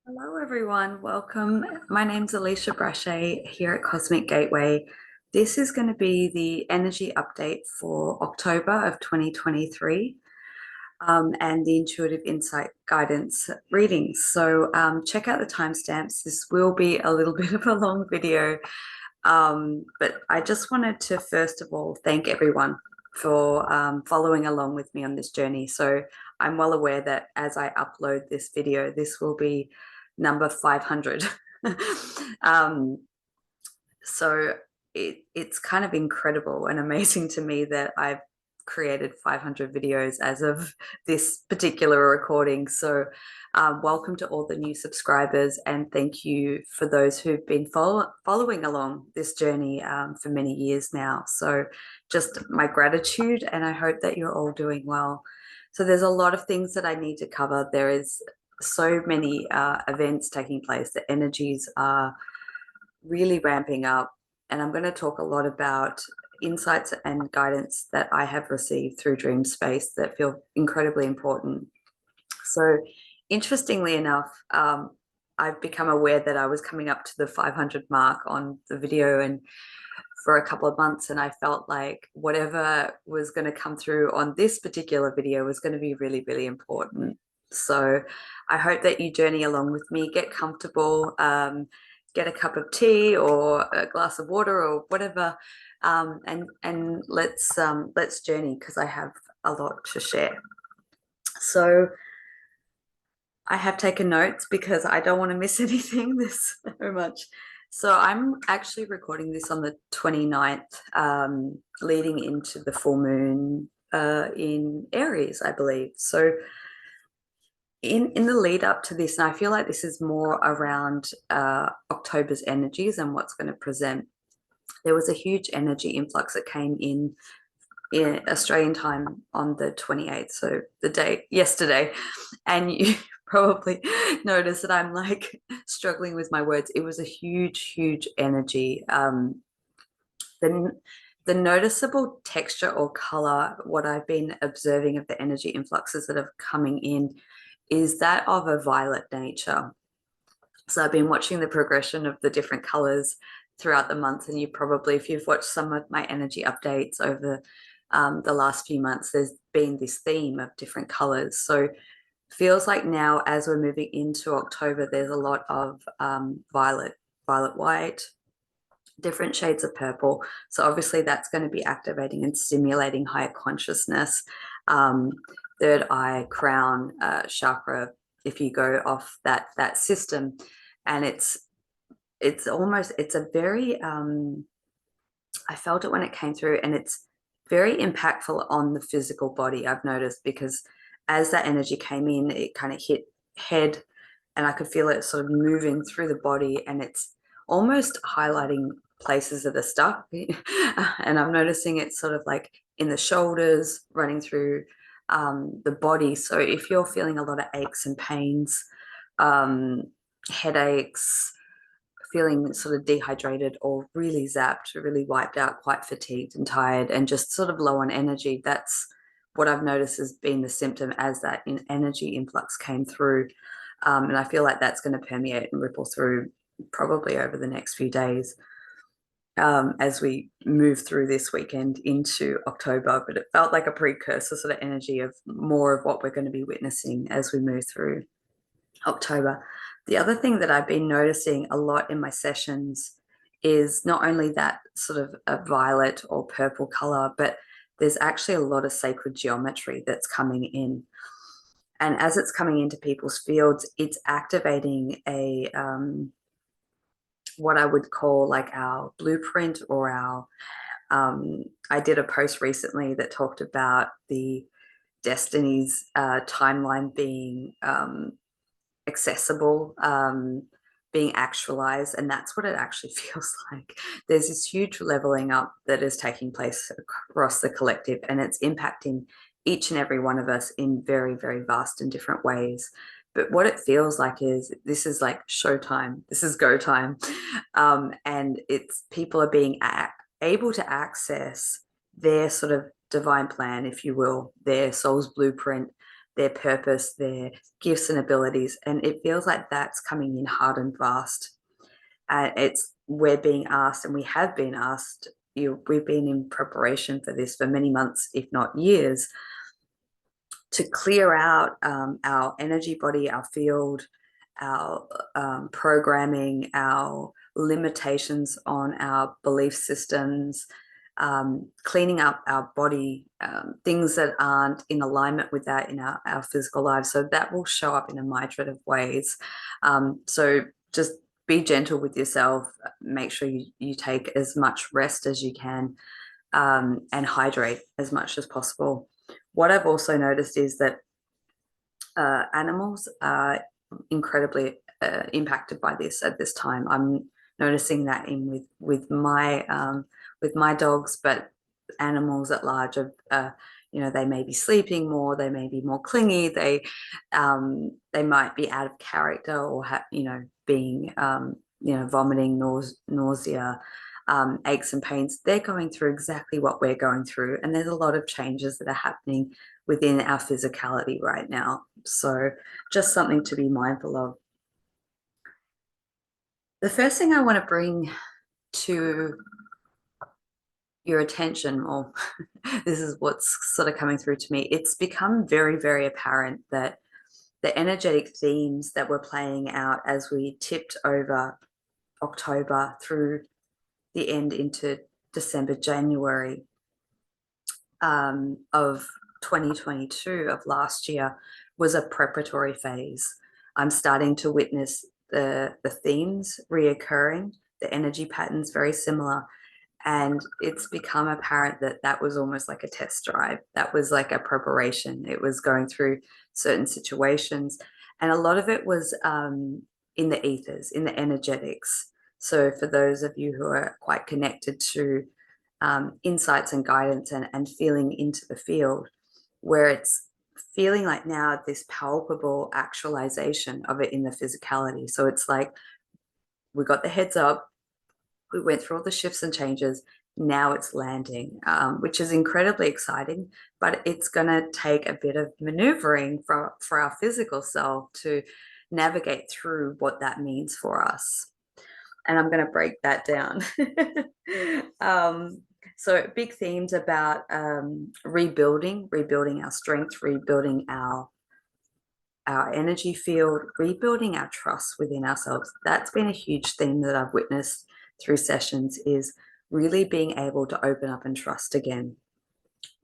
Hello, everyone. Welcome. My name's Alicia Brachet here at Cosmic Gateway. This is going to be the energy update for October of 2023 and the intuitive insight guidance readings. So check out the timestamps. This will be a little bit of a long video, but I just wanted to first of all thank everyone for following along with me on this journey. So I'm well aware that as I upload this video, this will be number 500. um, so it's kind of incredible and amazing to me that I've created 500 videos as of this particular recording. So welcome to all the new subscribers, and thank you for those who've been following along this journey for many years now. So just my gratitude, and I hope that you're all doing well. So there's a lot of things that I need to cover. There is so many events taking place. The energies are really ramping up, and I'm going to talk a lot about insights and guidance that I have received through dream space that feel incredibly important. So interestingly enough, I've become aware that I was coming up to the 500 mark on the video and for a couple of months, and I felt like whatever was going to come through on this particular video was going to be really, really important. So I hope that you journey along with me, get comfortable, get a cup of tea or a glass of water or whatever, and let's journey, because I have a lot to share. So I have taken notes because I don't want to miss anything. This so much. So I'm actually recording this on the 29th, leading into the full moon in Aries, I believe. So in the lead up to this, and I feel like this is more around October's energies and what's going to present. There was a huge energy influx that came in Australian time on the 28th, so the day yesterday, and you probably noticed that I'm like struggling with my words. It was a huge, huge energy. The the noticeable texture or color, what I've been observing of the energy influxes that are coming in, is that of a violet nature. So I've been watching the progression of the different colors throughout the month, and you probably, if you've watched some of my energy updates over the last few months, there's been this theme of different colors. So feels like now as we're moving into October, there's a lot of violet, violet white, different shades of purple. So obviously that's going to be activating and stimulating higher consciousness, third eye, crown, chakra, if you go off that system. And it's almost, it's a very I felt it when it came through, and it's very impactful on the physical body, I've noticed, because as that energy came in, it kind of hit head, and I could feel it sort of moving through the body, and it's almost highlighting places that are stuck. And I'm noticing it sort of like in the shoulders, running through the body. So if you're feeling a lot of aches and pains, um, headaches, feeling sort of dehydrated or really zapped, really wiped out, quite fatigued and tired, and just sort of low on energy, that's what I've noticed has been the symptom as that energy influx came through. And I feel like that's going to permeate and ripple through probably over the next few days, as we move through this weekend into October. But it felt like a precursor sort of energy of more of what we're going to be witnessing as we move through October. The other thing that I've been noticing a lot in my sessions is not only that sort of a violet or purple color, but there's actually a lot of sacred geometry that's coming in. And as it's coming into people's fields, it's activating a what I would call like our blueprint or our I did a post recently that talked about the destiny's timeline being accessible, being actualized, and that's what it actually feels like. There's this huge leveling up that is taking place across the collective, and it's impacting each and every one of us in very, very vast and different ways. But what it feels like is this is like showtime. This is go time, and it's people are being able to access their sort of divine plan, if you will, their soul's blueprint, their purpose, their gifts and abilities. And it feels like that's coming in hard and fast. We're being asked, and we have been asked, we've been in preparation for this for many months, if not years, to clear out our energy body, our field, our programming, our limitations on our belief systems, cleaning up our body, things that aren't in alignment with that in our physical lives. So that will show up in a myriad of ways. So just be gentle with yourself. Make sure you take as much rest as you can, and hydrate as much as possible. What I've also noticed is that animals are incredibly impacted by this at this time. I'm noticing that with my dogs, but animals at large are, they may be sleeping more, they may be more clingy, they might be out of character, or being vomiting, nausea, aches and pains. They're going through exactly what we're going through, and there's a lot of changes that are happening within our physicality right now. So just something to be mindful of. The first thing I want to bring to your attention, or this is what's sort of coming through to me, it's become very, very apparent that the energetic themes that were playing out as we tipped over October through the end into December, January of 2022 of last year was a preparatory phase. I'm starting to witness the themes reoccurring, the energy patterns very similar. And it's become apparent that that was almost like a test drive. That was like a preparation. It was going through certain situations. And a lot of it was in the ethers, in the energetics. So for those of you who are quite connected to insights and guidance and feeling into the field, where it's feeling like now this palpable actualization of it in the physicality. So it's like we got the heads up, we went through all the shifts and changes, now it's landing, which is incredibly exciting, but it's going to take a bit of maneuvering for our physical self to navigate through what that means for us. And I'm going to break that down. So big themes about rebuilding our strength, rebuilding our energy field, rebuilding our trust within ourselves. That's been a huge theme that I've witnessed through sessions, is really being able to open up and trust again,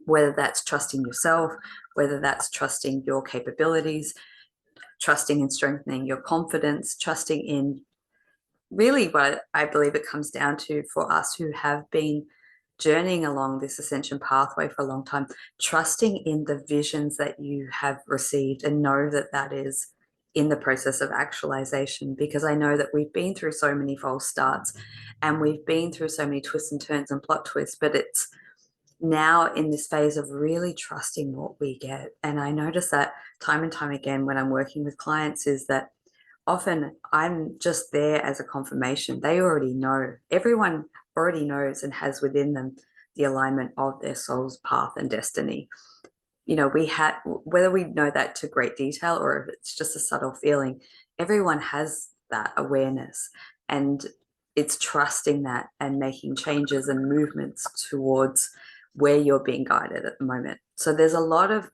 whether that's trusting yourself, whether that's trusting your capabilities, trusting and strengthening your confidence, trusting in really what I believe it comes down to for us who have been journeying along this ascension pathway for a long time, trusting in the visions that you have received and know that that is in the process of actualization. Because I know that we've been through so many false starts and we've been through so many twists and turns and plot twists, but it's now in this phase of really trusting what we get. And I notice that time and time again when I'm working with clients is that often I'm just there as a confirmation. They already know. Everyone already knows and has within them the alignment of their soul's path and destiny. We had, whether we know that to great detail or if it's just a subtle feeling, everyone has that awareness, and it's trusting that and making changes and movements towards where you're being guided at the moment. So there's a lot of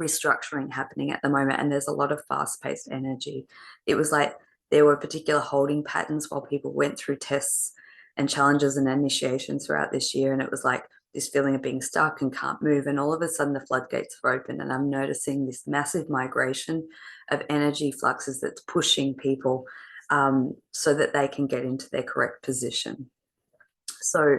restructuring happening at the moment, and there's a lot of fast-paced energy. It was like there were particular holding patterns while people went through tests and challenges and initiations throughout this year, and it was like this feeling of being stuck and can't move, and all of a sudden the floodgates were open, and I'm noticing this massive migration of energy fluxes that's pushing people so that they can get into their correct position. So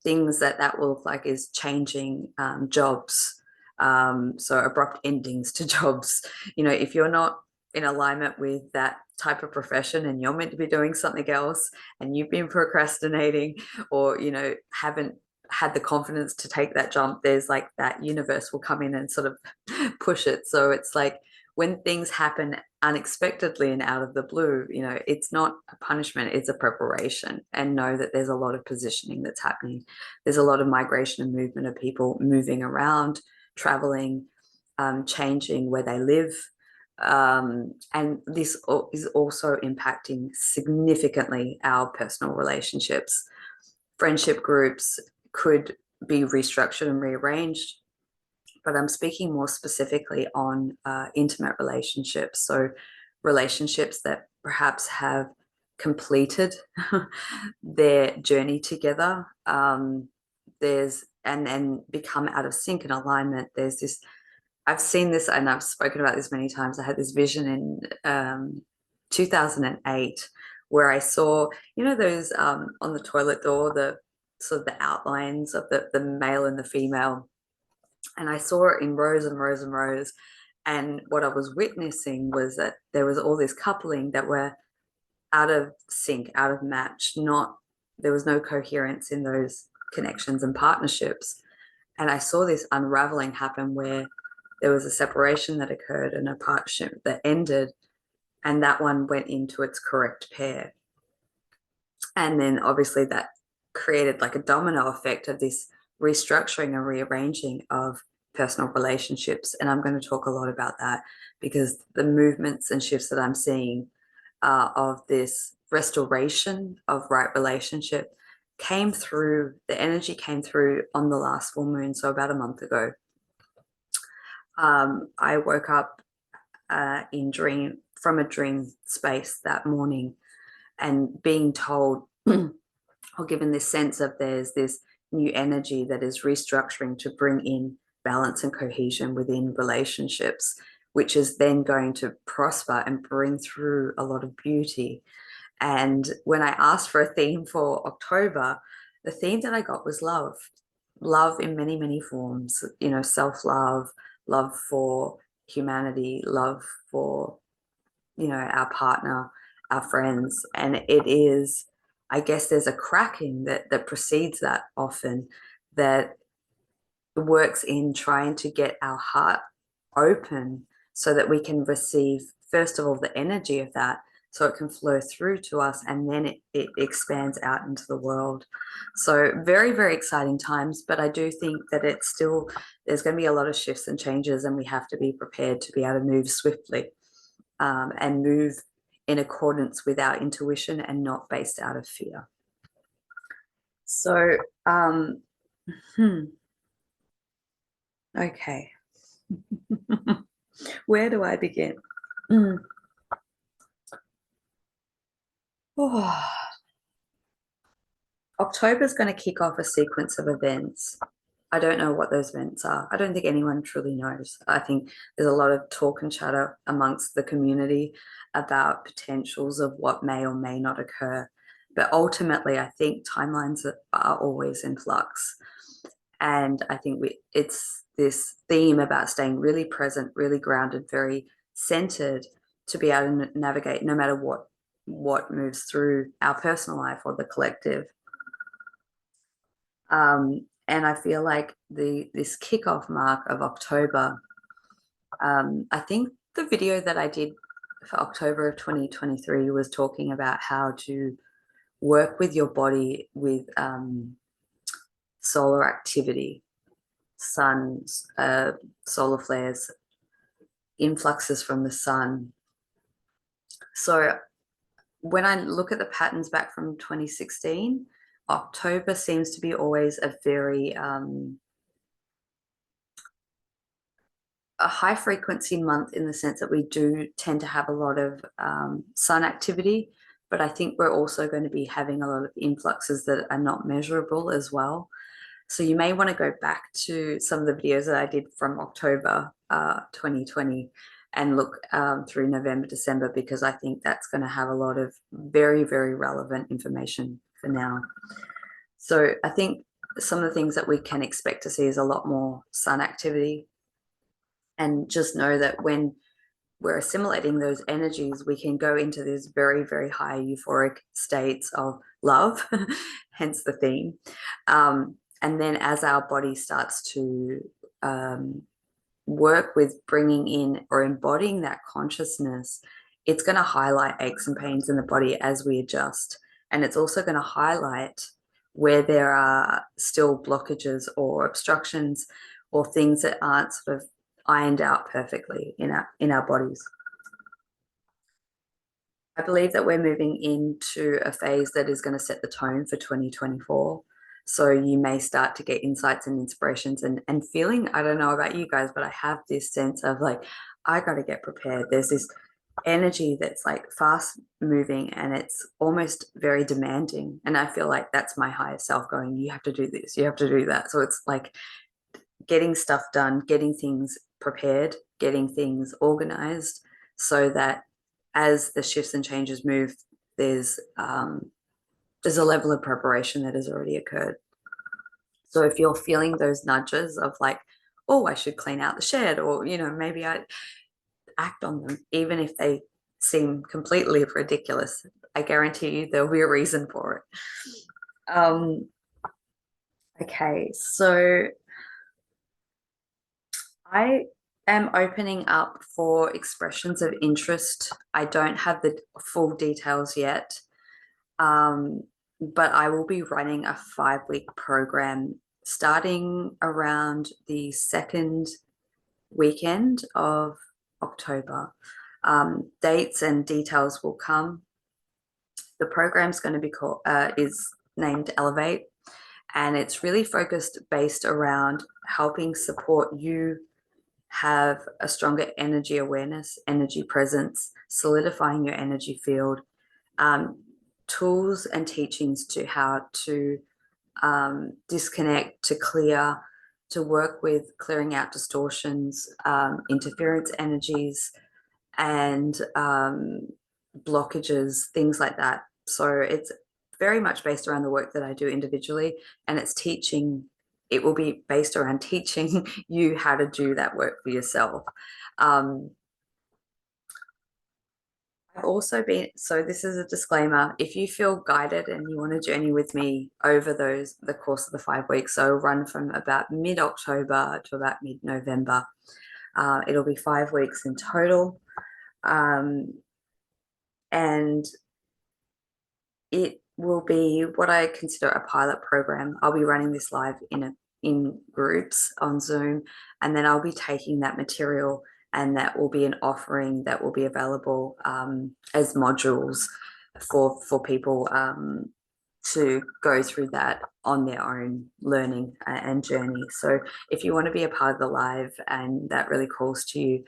things that will look like is changing jobs, so abrupt endings to jobs. If you're not in alignment with that type of profession and you're meant to be doing something else and you've been procrastinating, or haven't had the confidence to take that jump, there's like that universe will come in and sort of push it. So it's like when things happen unexpectedly and out of the blue, it's not a punishment, it's a preparation. And know that there's a lot of positioning that's happening. There's a lot of migration and movement of people moving around, traveling, changing where they live. And this is also impacting significantly our personal relationships. Friendship groups could be restructured and rearranged, but I'm speaking more specifically on intimate relationships. So relationships that perhaps have completed their journey together. And then become out of sync and alignment. There's this, I've seen this and I've spoken about this many times. I had this vision in 2008 where I saw, you know, those on the toilet door, the sort of the outlines of the male and the female. And I saw it in rows and rows and rows. And what I was witnessing was that there was all this coupling that were out of sync, out of match, there was no coherence in those connections and partnerships. And I saw this unraveling happen where there was a separation that occurred and a partnership that ended, and that one went into its correct pair. And then obviously that created like a domino effect of this restructuring and rearranging of personal relationships. And I'm going to talk a lot about that because the movements and shifts that I'm seeing of this restoration of right relationship came through, the energy came through on the last full moon, so about a month ago. I woke up from a dream space that morning and being told or given this sense of there's this new energy that is restructuring to bring in balance and cohesion within relationships, which is then going to prosper and bring through a lot of beauty. And when I asked for a theme for October, the theme that I got was love. Love in many, many forms, you know, self-love, love for humanity, love for, you know, our partner, our friends. And it is, I guess there's a cracking that precedes that often, that works in trying to get our heart open so that we can receive, first of all, the energy of that, so it can flow through to us, and then it expands out into the world. So very, very exciting times, but I do think that it's still, there's going to be a lot of shifts and changes, and we have to be prepared to be able to move swiftly and move in accordance with our intuition and not based out of fear. So, okay. Where do I begin? Oh. October is going to kick off a sequence of events. I don't know what those events are. I don't think anyone truly knows. I think there's a lot of talk and chatter amongst the community about potentials of what may or may not occur. But ultimately, I think timelines are always in flux. And I think it's this theme about staying really present, really grounded, very centered to be able to navigate no matter what moves through our personal life or the collective. And I feel like this kickoff mark of October, I think the video that I did for October of 2023 was talking about how to work with your body with solar activity, suns, solar flares, influxes from the sun. So when I look at the patterns back from 2016, October seems to be always a very a high frequency month, in the sense that we do tend to have a lot of sun activity, but I think we're also going to be having a lot of influxes that are not measurable as well. So you may want to go back to some of the videos that I did from October 2020 and look through November, December, because I think that's going to have a lot of very, very relevant information for now. So I think some of the things that we can expect to see is a lot more sun activity. And just know that when we're assimilating those energies, we can go into these very, very high euphoric states of love, hence the theme. And then as our body starts to work with bringing in or embodying that consciousness, it's going to highlight aches and pains in the body as we adjust. And it's also going to highlight where there are still blockages or obstructions or things that aren't sort of ironed out perfectly in our bodies. I believe that we're moving into a phase that is going to set the tone for 2024. So you may start to get insights and inspirations and feeling, I don't know about you guys, but I have this sense of like, I got to get prepared. There's this energy that's like fast moving and it's almost very demanding. And I feel like that's my higher self going, you have to do this, you have to do that. So it's like getting stuff done, getting things prepared, getting things organized so that as the shifts and changes move, there's a level of preparation that has already occurred. So if you're feeling those nudges of like, oh, I should clean out the shed, or maybe I act on them, even if they seem completely ridiculous, I guarantee you there'll be a reason for it. Okay, so I am opening up for expressions of interest. I don't have the full details yet, but I will be running a 5-week program starting around the second weekend of October. Dates and details will come. The program's going to be called is named Elevate, and it's really focused based around helping support you have a stronger energy awareness, energy presence, solidifying your energy field, tools and teachings to how to disconnect, to clear, to work with clearing out distortions, interference energies, and blockages, things like that. So it's very much based around the work that I do individually, and it will be based around teaching you how to do that work for yourself. I've also been, so this is a disclaimer, if you feel guided and you want to journey with me over the course of the 5 weeks, so run from about mid-October to about mid-November. It'll be 5 weeks in total. And it will be what I consider a pilot program. I'll be running this live in groups on Zoom, and then I'll be taking that material, and that will be an offering that will be available as modules for people to go through that on their own learning and journey. So if you want to be a part of the live and that really calls to you,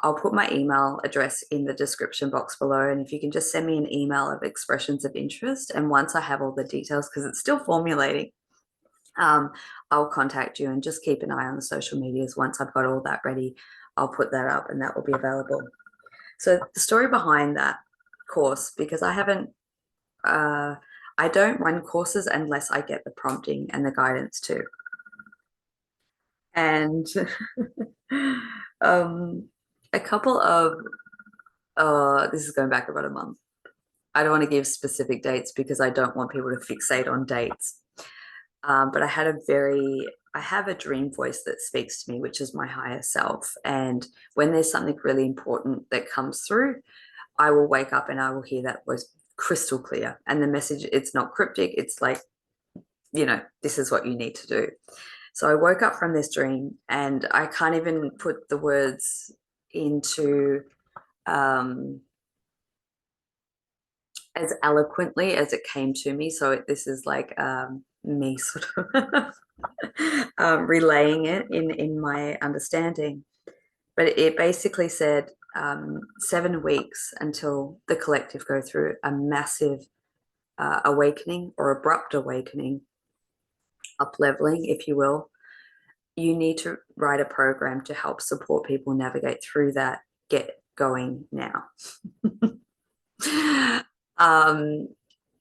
I'll put my email address in the description box below, and if you can just send me an email of expressions of interest, and once I have all the details, because it's still formulating, I'll contact you, and just keep an eye on the social medias. Once I've got all that ready, I'll put that up and that will be available. So the story behind that course, because I don't run courses unless I get the prompting and the guidance too. And a couple of, this is going back about a month. I don't want to give specific dates because I don't want people to fixate on dates. But I have a dream voice that speaks to me, which is my higher self. And when there's something really important that comes through, I will wake up and I will hear that voice crystal clear. And the message, it's not cryptic. It's like, this is what you need to do. So I woke up from this dream, and I can't even put the words into as eloquently as it came to me. So this is like me sort of relaying it in my understanding. But it basically said 7 weeks until the collective go through a massive awakening or abrupt awakening, up-leveling, if you will. You need to write a program to help support people navigate through that. Get going now.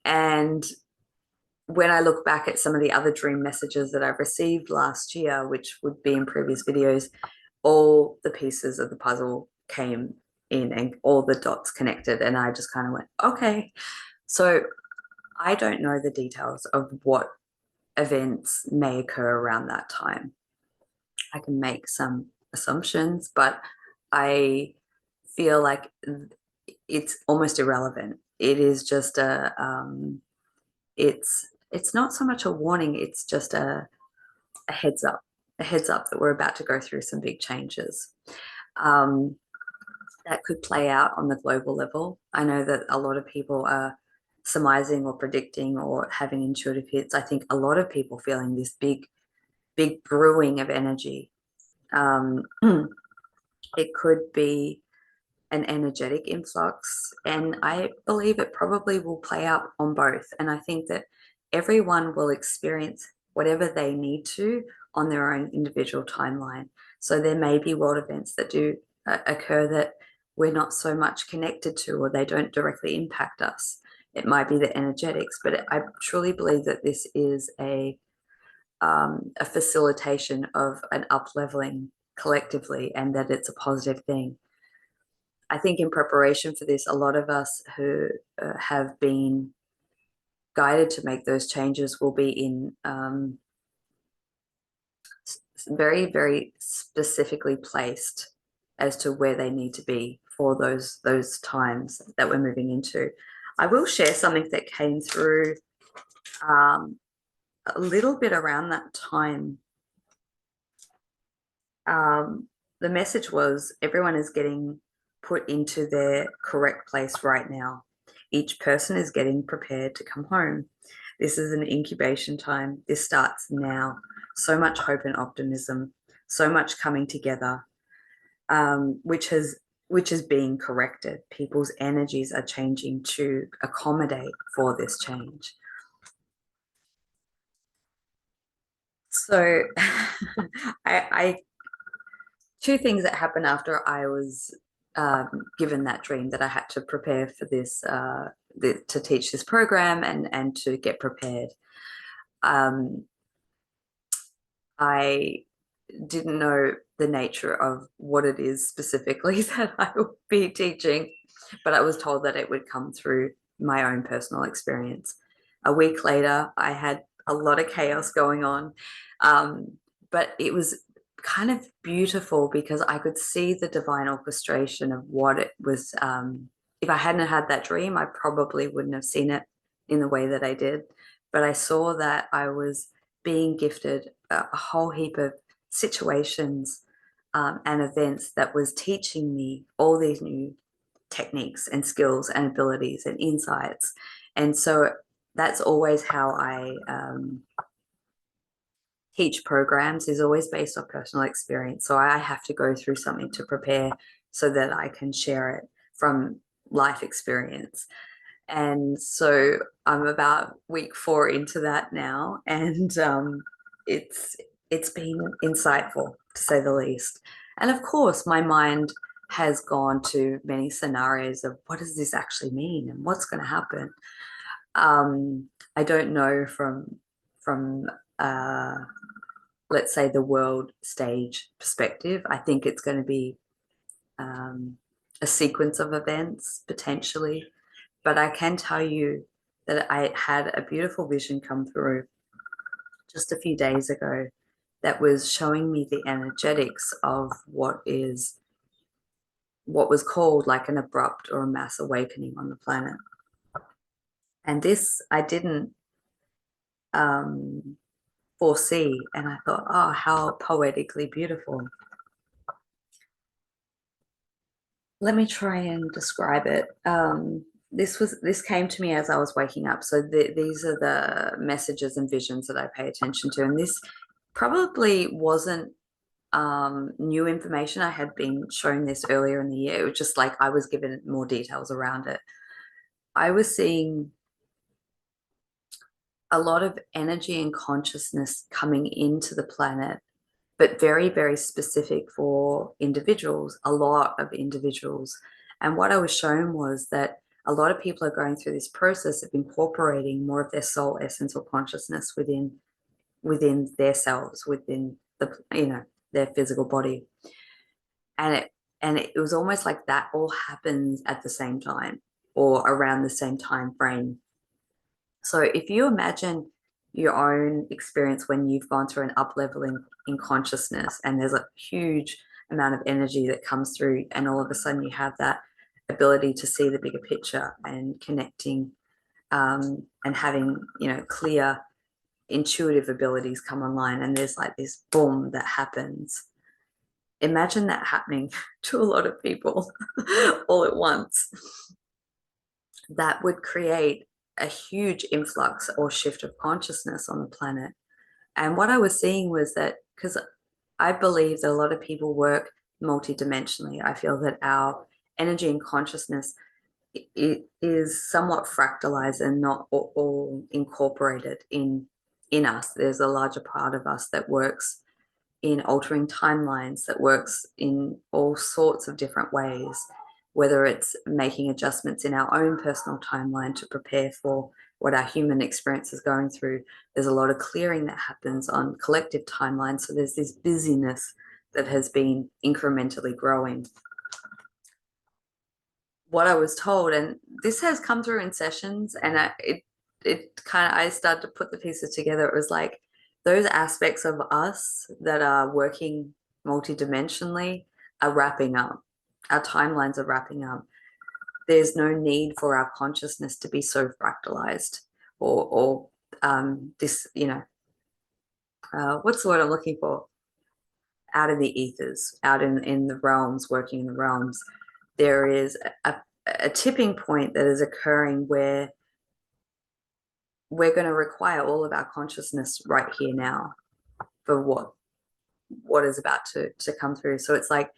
And when I look back at some of the other dream messages that I've received last year, which would be in previous videos, all the pieces of the puzzle came in and all the dots connected, and I just kind of went, okay. So I don't know the details of what events may occur around that time. I can make some assumptions, but I feel like it's almost irrelevant. It is just it's not so much a warning, it's just a heads up. a heads up that we're about to go through some big changes. That could play out on the global level. I know that a lot of people are surmising or predicting or having intuitive hits. I think a lot of people feeling this big brewing of energy. It could be an energetic influx, and I believe it probably will play out on both. And I think that everyone will experience whatever they need to on their own individual timeline. So there may be world events that do occur that we're not so much connected to, or they don't directly impact us. It might be the energetics, but I truly believe that this is a facilitation of an up-leveling collectively, and that it's a positive thing. I think in preparation for this, a lot of us who have been guided to make those changes will be in very, very specifically placed as to where they need to be for those times that we're moving into. I will share something that came through a little bit around that time. The message was everyone is getting put into their correct place right now. Each person is getting prepared to come home. This is an incubation time. This starts now. So much hope and optimism, so much coming together, which is being corrected. People's energies are changing to accommodate for this change. So I two things that happened after I was given that dream that I had to prepare for this, to teach this program and to get prepared. I didn't know the nature of what it is specifically that I will be teaching, but I was told that it would come through my own personal experience. A week later, I had a lot of chaos going on, but it was kind of beautiful because I could see the divine orchestration of what it was. If I hadn't had that dream, I probably wouldn't have seen it in the way that I did. But I saw that I was being gifted a whole heap of situations and events that was teaching me all these new techniques and skills and abilities and insights. And so that's always how I teach programs, is always based on personal experience. So I have to go through something to prepare so that I can share it from life experience. And so I'm about week 4 into that now, and it's been insightful, to say the least. And of course, my mind has gone to many scenarios of what does this actually mean and what's going to happen. I don't know from let's say the world stage perspective. I think it's going to be a sequence of events potentially. But I can tell you that I had a beautiful vision come through just a few days ago that was showing me the energetics of what was called like an abrupt or a mass awakening on the planet. And this I didn't foresee, and I thought, oh, how poetically beautiful. Let me try and describe it. This came to me as I was waking up. So these are the messages and visions that I pay attention to. And this probably wasn't new information. I had been shown this earlier in the year. It was just like I was given more details around it. I was seeing a lot of energy and consciousness coming into the planet, but very, very specific for individuals, a lot of individuals. And what I was shown was that a lot of people are going through this process of incorporating more of their soul essence or consciousness within their selves, within their physical body. And it was almost like that all happens at the same time or around the same time frame. So if you imagine your own experience when you've gone through an up-leveling in consciousness and there's a huge amount of energy that comes through, and all of a sudden you have that ability to see the bigger picture and connecting and having clear intuitive abilities come online, and there's like this boom that happens. Imagine that happening to a lot of people all at once. That would create a huge influx or shift of consciousness on the planet. And what I was seeing was that, because I believe that a lot of people work multidimensionally, I feel that our energy and consciousness is somewhat fractalized and not all incorporated in us. There's a larger part of us that works in altering timelines, that works in all sorts of different ways, whether it's making adjustments in our own personal timeline to prepare for what our human experience is going through. There's a lot of clearing that happens on collective timelines. So there's this busyness that has been incrementally growing. What I was told, and this has come through in sessions, and I started to put the pieces together. It was like those aspects of us that are working multidimensionally are wrapping up. Our timelines are wrapping up. There's no need for our consciousness to be so fractalized or this, what's the word I'm looking for? Out in the ethers, out in the realms, working in the realms. There is a tipping point that is occurring where we're going to require all of our consciousness right here now for what is about to come through. So it's like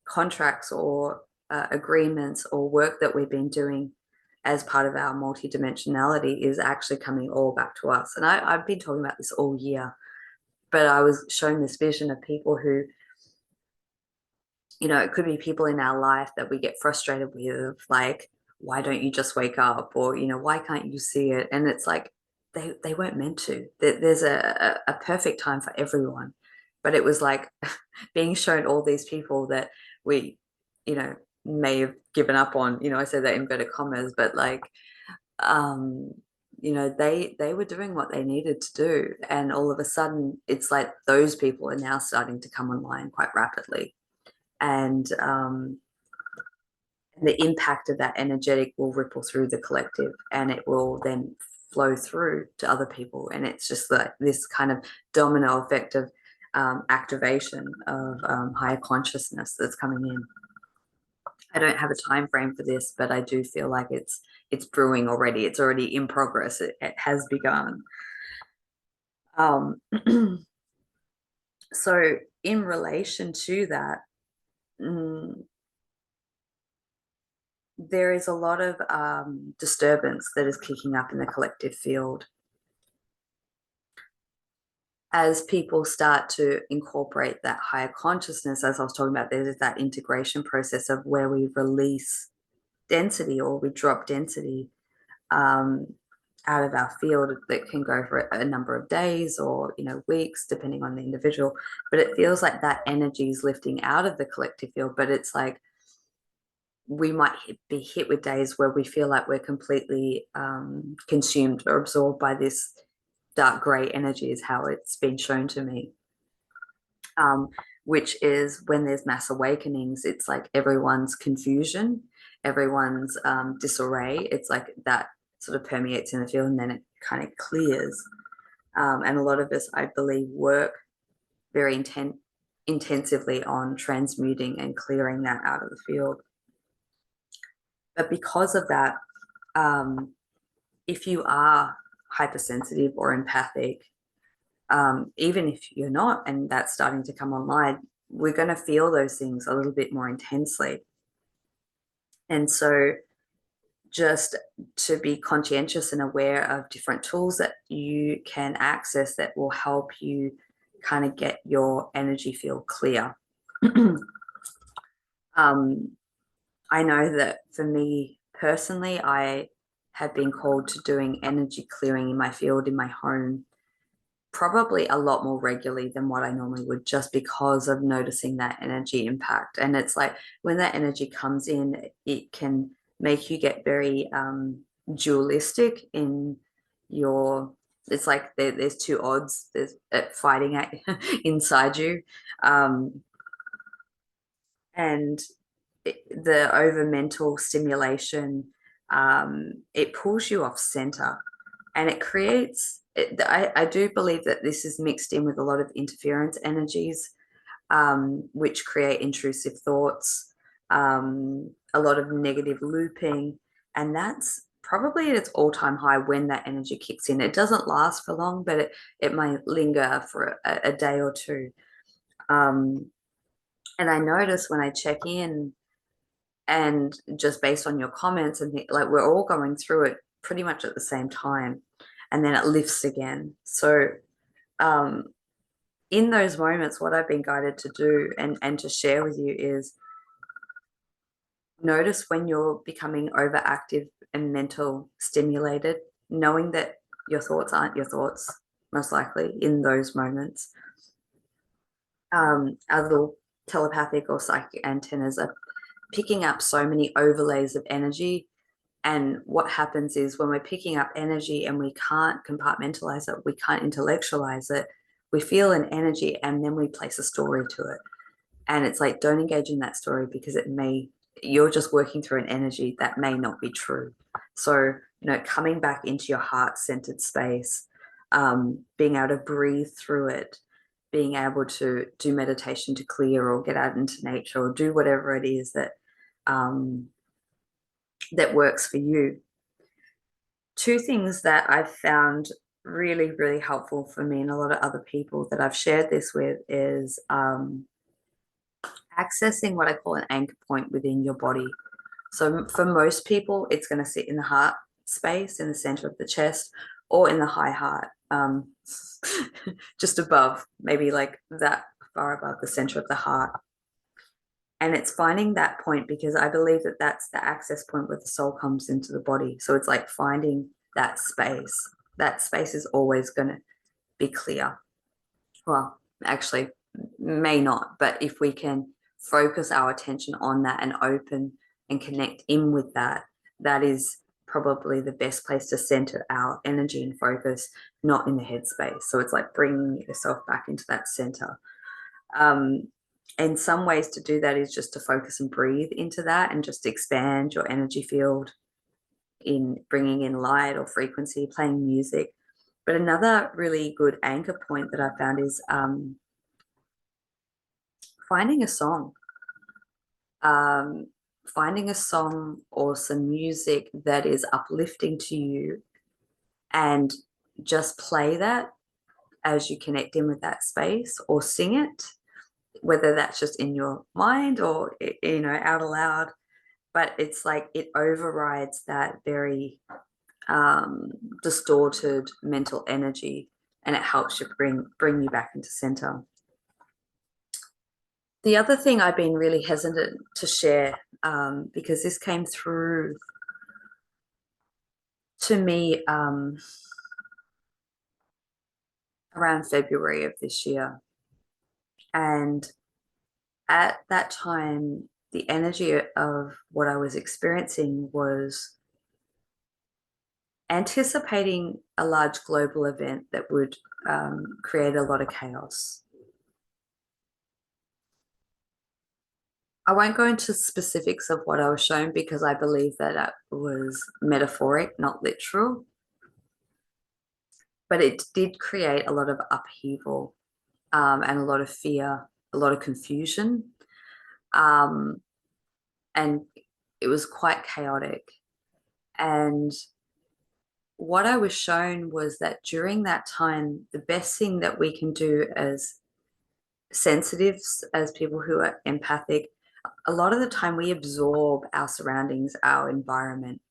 contracts or agreements or work that we've been doing as part of our multidimensionality is actually coming all back to us. And I've been talking about this all year, but I was showing this vision of people who, it could be people in our life that we get frustrated with, like, why don't you just wake up? Or, why can't you see it? And it's like, they weren't meant to. There's a perfect time for everyone. But it was like being shown all these people that we, may have given up on, I say that in inverted commas, but like, they were doing what they needed to do. And all of a sudden, it's like those people are now starting to come online quite rapidly. And the impact of that energetic will ripple through the collective, and it will then flow through to other people. And it's just like this kind of domino effect of activation of higher consciousness that's coming in. I don't have a time frame for this, but I do feel like it's brewing already. It's already in progress. It has begun. So in relation to that, there is a lot of disturbance that is kicking up in the collective field as people start to incorporate that higher consciousness. As I was talking about, there's that integration process of where we release density or we drop density out of our field that can go for a number of days or weeks, depending on the individual. But it feels like that energy is lifting out of the collective field, but it's like we might be hit with days where we feel like we're completely consumed or absorbed by this dark gray energy, is how it's been shown to me. Which is when there's mass awakenings, it's like everyone's confusion, everyone's disarray. It's like that sort of permeates in the field, and then it kind of clears. And a lot of us, I believe, work very intensively on transmuting and clearing that out of the field. But because of that, if you are hypersensitive or empathic, even if you're not, and that's starting to come online, we're going to feel those things a little bit more intensely. And so just to be conscientious and aware of different tools that you can access that will help you kind of get your energy field clear. I know that for me personally, I have been called to doing energy clearing in my field, in my home, probably a lot more regularly than what I normally would, just because of noticing that energy impact. And it's like when that energy comes in, it can make you get very dualistic in your, it's like there's two odds, there's fighting at inside you. And the over mental stimulation, it pulls you off center, and it creates I do believe that this is mixed in with a lot of interference energies, which create intrusive thoughts, a lot of negative looping, and that's probably at its all-time high when that energy kicks in. It doesn't last for long, but it might linger for a day or two. And I notice when I check in, and just based on your comments, and like we're all going through it pretty much at the same time, and then it lifts again. So in those moments, what I've been guided to do and to share with you is notice when you're becoming overactive and mental stimulated, knowing that your thoughts aren't your thoughts, most likely in those moments. Our little telepathic or psychic antennas are picking up so many overlays of energy. And what happens is when we're picking up energy and we can't compartmentalize it, we can't intellectualize it, we feel an energy and then we place a story to it. And it's like, don't engage in that story because you're just working through an energy that may not be true. So, coming back into your heart-centered space, being able to breathe through it, being able to do meditation to clear or get out into nature or do whatever it is that that works for you. Two things that I've found really, really helpful for me and a lot of other people that I've shared this with is accessing what I call an anchor point within your body. So for most people, it's going to sit in the heart space, in the center of the chest, or in the high heart, just above, maybe like that far above the center of the heart. And it's finding that point because I believe that that's the access point where the soul comes into the body. So it's like finding that space. That space is always going to be clear. Well, actually, may not, but if we can focus our attention on that and open and connect in with that, that is probably the best place to center our energy and focus, not in the headspace. So it's like bringing yourself back into that center. And some ways to do that is just to focus and breathe into that and just expand your energy field in bringing in light or frequency, playing music. But another really good anchor point that I found is finding a song. Finding a song or some music that is uplifting to you and just play that as you connect in with that space or sing it, whether that's just in your mind or, out aloud. But it's like it overrides that very distorted mental energy and it helps you bring you back into center. The other thing I've been really hesitant to share, because this came through to me around February of this year. And at that time, the energy of what I was experiencing was anticipating a large global event that would create a lot of chaos. I won't go into specifics of what I was shown because I believe that it was metaphoric, not literal. But it did create a lot of upheaval and a lot of fear, a lot of confusion. And it was quite chaotic. And what I was shown was that during that time, the best thing that we can do as sensitives, as people who are empathic, a lot of the time we absorb our surroundings, our environment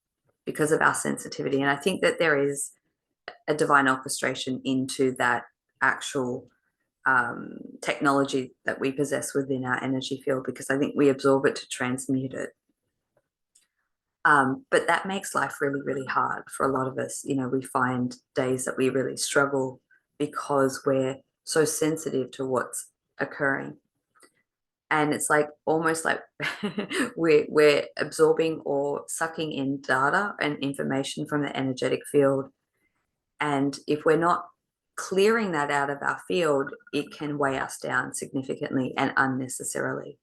because of our sensitivity. And I think that there is a divine orchestration into that actual technology that we possess within our energy field, because I think we absorb it to transmute it. But that makes life really, really hard for a lot of us. We find days that we really struggle because we're so sensitive to what's occurring. And it's like almost like we're absorbing or sucking in data and information from the energetic field. And if we're not clearing that out of our field, it can weigh us down significantly and unnecessarily.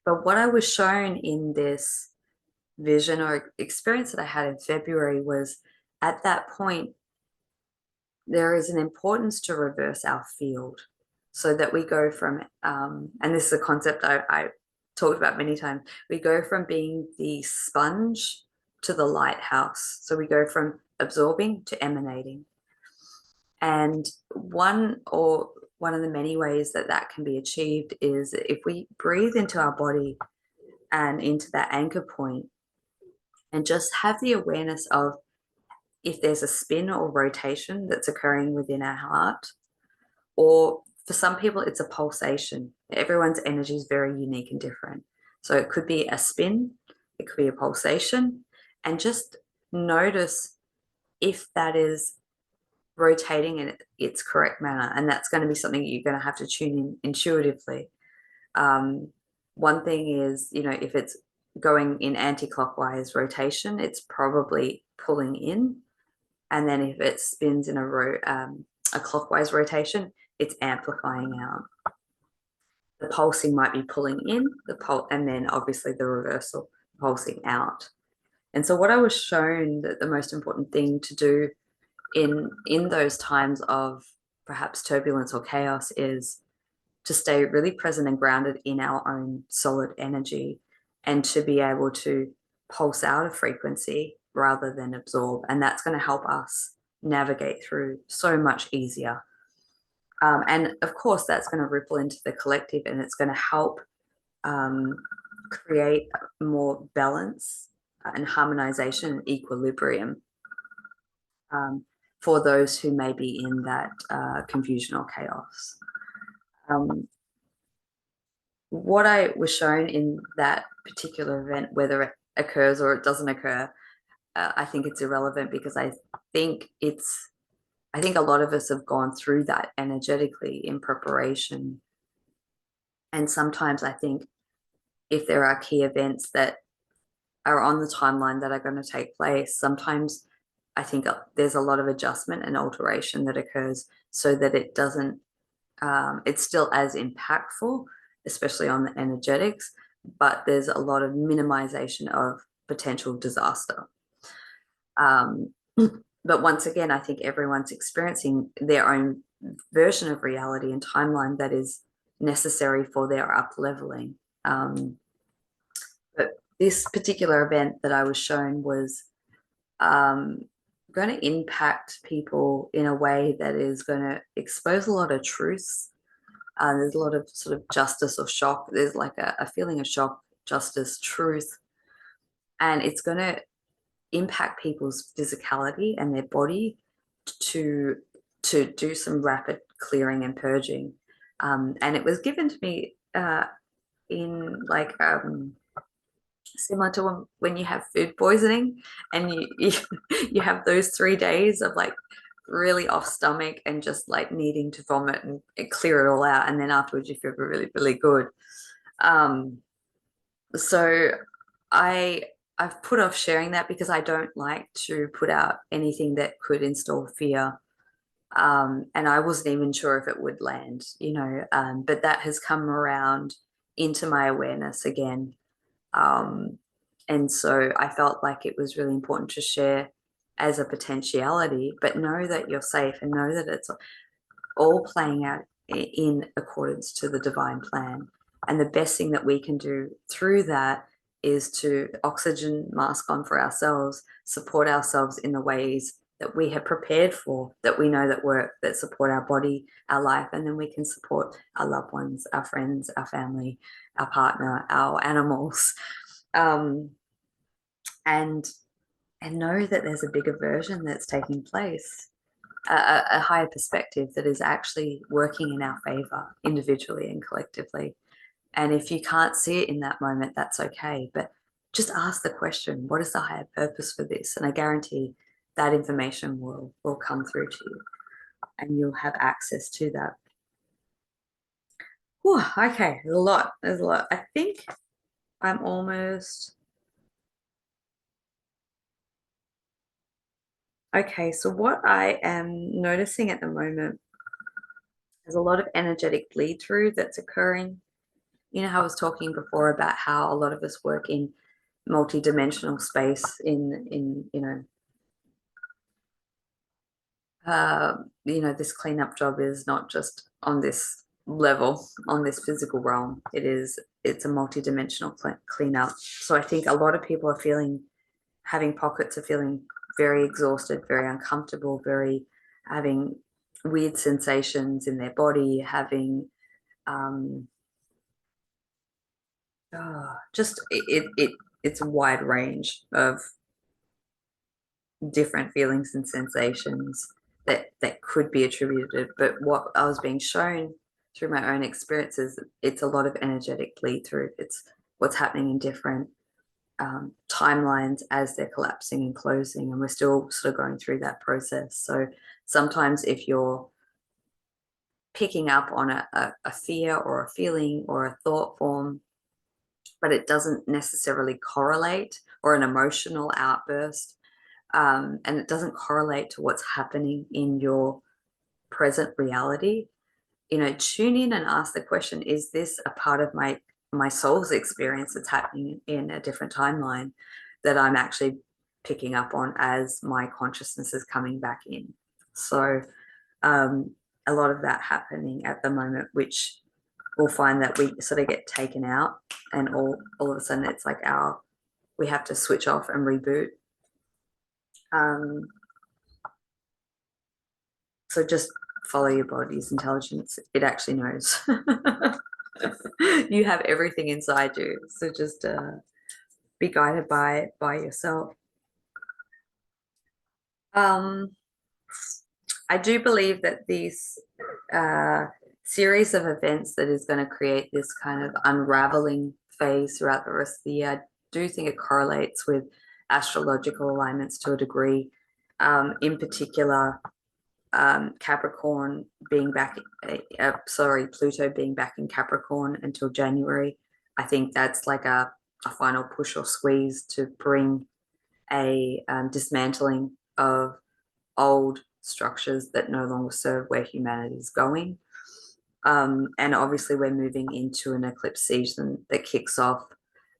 But what I was shown in this vision or experience that I had in February was at that point, there is an importance to reverse our field so that we go from, and this is a concept I talked about many times, we go from being the sponge to the lighthouse. So we go from absorbing to emanating. And one of the many ways that that can be achieved is if we breathe into our body and into that anchor point and just have the awareness of if there's a spin or rotation that's occurring within our heart, or for some people, it's a pulsation. Everyone's energy is very unique and different. So it could be a spin, it could be a pulsation, and just notice if that is rotating in its correct manner. And that's going to be something you're going to have to tune in intuitively. One thing is, if it's going in anti-clockwise rotation, it's probably pulling in. And then if it spins in a clockwise rotation, it's amplifying out. The pulsing might be pulling in, and then obviously the reversal, pulsing out. And so what I was shown that the most important thing to do in those times of perhaps turbulence or chaos is to stay really present and grounded in our own solid energy, and to be able to pulse out of frequency rather than absorb. And that's going to help us navigate through so much easier. And of course, that's going to ripple into the collective, and it's going to help create more balance and harmonization and equilibrium for those who may be in that confusion or chaos. What I was shown in that particular event, whether it occurs or it doesn't occur, I think it's irrelevant, because I think a lot of us have gone through that energetically in preparation. And sometimes I think if there are key events that are on the timeline that are going to take place, sometimes I think there's a lot of adjustment and alteration that occurs so that it doesn't, it's still as impactful, especially on the energetics, but there's a lot of minimization of potential disaster. But once again, I think everyone's experiencing their own version of reality and timeline that is necessary for their up leveling. But this particular event that I was shown was going to impact people in a way that is going to expose a lot of truths. There's a lot of sort of justice or shock. There's like a feeling of shock, justice, truth. And it's going to impact people's physicality and their body to do some rapid clearing and purging. And it was given to me in like similar to when you have food poisoning and you have those 3 days of like really off stomach and just like needing to vomit and clear it all out, and then afterwards you feel really, really good. So I've put off sharing that because I don't like to put out anything that could instill fear. And I wasn't even sure if it would land, but that has come around into my awareness again. And so I felt like it was really important to share as a potentiality, but know that you're safe and know that it's all playing out in accordance to the divine plan. And the best thing that we can do through that is to oxygen mask on for ourselves, support ourselves in the ways that we have prepared for, that we know that work, that support our body, our life, and then we can support our loved ones, our friends, our family, our partner, our animals. And know that there's a bigger version that's taking place, a higher perspective that is actually working in our favor individually and collectively. And if you can't see it in that moment, that's okay. But just ask the question, what is the higher purpose for this? And I guarantee that information will come through to you and you'll have access to that. Whew, okay, there's a lot. I think I'm almost... Okay, so what I am noticing at the moment is a lot of energetic bleed through that's occurring. How I was talking before about how a lot of us work in multi-dimensional space in this cleanup job is not just on this level, on this physical realm. It's a multi-dimensional cleanup. So I think a lot of people are having pockets of feeling very exhausted, very uncomfortable, having weird sensations in their body, having just it's a wide range of different feelings and sensations that could be attributed. But what I was being shown through my own experiences, it's a lot of energetic bleed through. It's what's happening in different timelines as they're collapsing and closing, and we're still sort of going through that process. So sometimes if you're picking up on a fear or a feeling or a thought form, but it doesn't necessarily correlate, or an emotional outburst, and it doesn't correlate to what's happening in your present reality, tune in and ask the question, is this a part of my soul's experience that's happening in a different timeline that I'm actually picking up on as my consciousness is coming back in? So a lot of that happening at the moment, which we'll find that we sort of get taken out, and all of a sudden it's like we have to switch off and reboot. So just follow your body's intelligence. It actually knows. You have everything inside you. So just be guided by yourself. I do believe that this series of events that is going to create this kind of unraveling phase throughout the rest of the year, I do think it correlates with astrological alignments to a degree. In particular, Capricorn being back, Pluto being back in Capricorn until January. I think that's like a final push or squeeze to bring a dismantling of old structures that no longer serve where humanity is going. And obviously we're moving into an eclipse season that kicks off,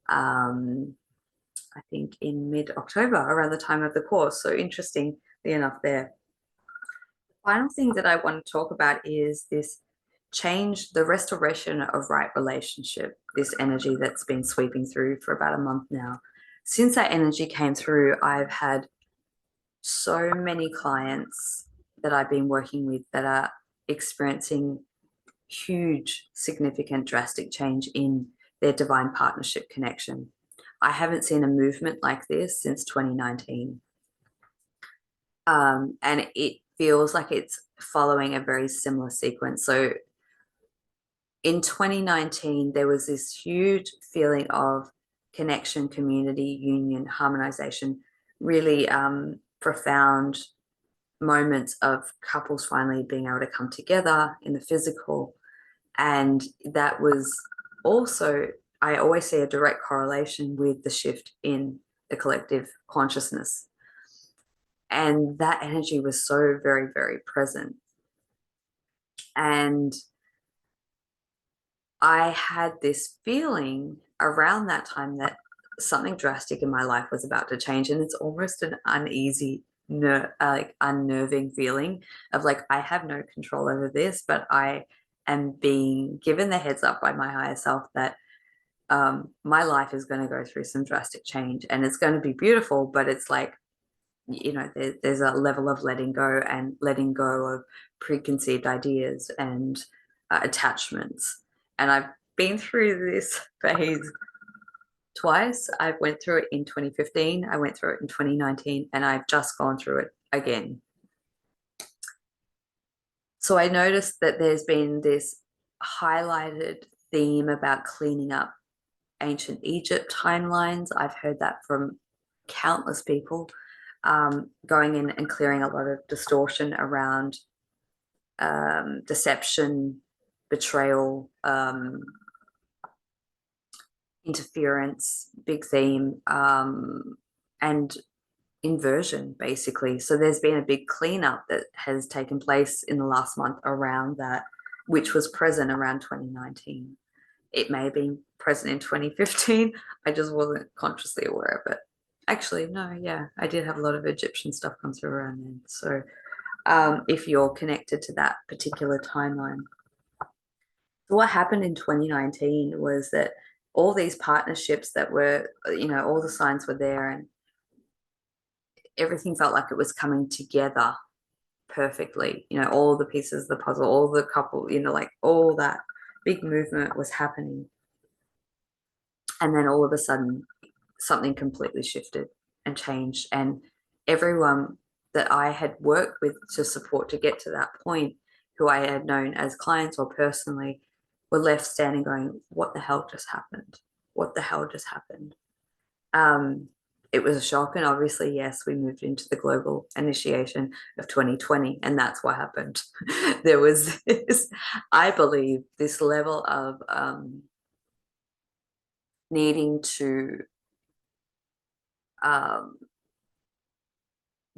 I think in mid-October, around the time of the course. So interestingly enough there. The final thing that I want to talk about is this change, the restoration of right relationship, this energy that's been sweeping through for about a month now. Since that energy came through, I've had so many clients that I've been working with that are experiencing huge, significant, drastic change in their divine partnership connection. I haven't seen a movement like this since 2019. And it feels like it's following a very similar sequence. So in 2019, there was this huge feeling of connection, community, union, harmonization, really profound moments of couples finally being able to come together in the physical. And that was also, I always see a direct correlation with the shift in the collective consciousness. And that energy was so very, very present. And I had this feeling around that time that something drastic in my life was about to change. And it's almost an uneasy, unnerving feeling of like, I have no control over this, but I am being given the heads up by my higher self that my life is going to go through some drastic change, and it's going to be beautiful, but it's like, there's a level of letting go of preconceived ideas and attachments. And I've been through this phase twice. I went through it in 2015, I went through it in 2019, and I've just gone through it again. So I noticed that there's been this highlighted theme about cleaning up ancient Egypt timelines. I've heard that from countless people, going in and clearing a lot of distortion around deception, betrayal, interference, big theme, and inversion, basically. So there's been a big cleanup that has taken place in the last month around that, which was present around 2019. It may have been present in 2015. I just wasn't consciously aware of it. Actually, no, yeah, I did have a lot of Egyptian stuff come through around then. So if you're connected to that particular timeline. So what happened in 2019 was that all these partnerships that were, all the signs were there and everything felt like it was coming together perfectly. All the pieces of the puzzle, all the couple, like all that big movement was happening. And then all of a sudden, something completely shifted and changed. And everyone that I had worked with to support to get to that point, who I had known as clients or personally, were left standing going, what the hell just happened? What the hell just happened? It was a shock. And obviously, yes, we moved into the global initiation of 2020, and that's what happened. There was this, I believe, this level of needing to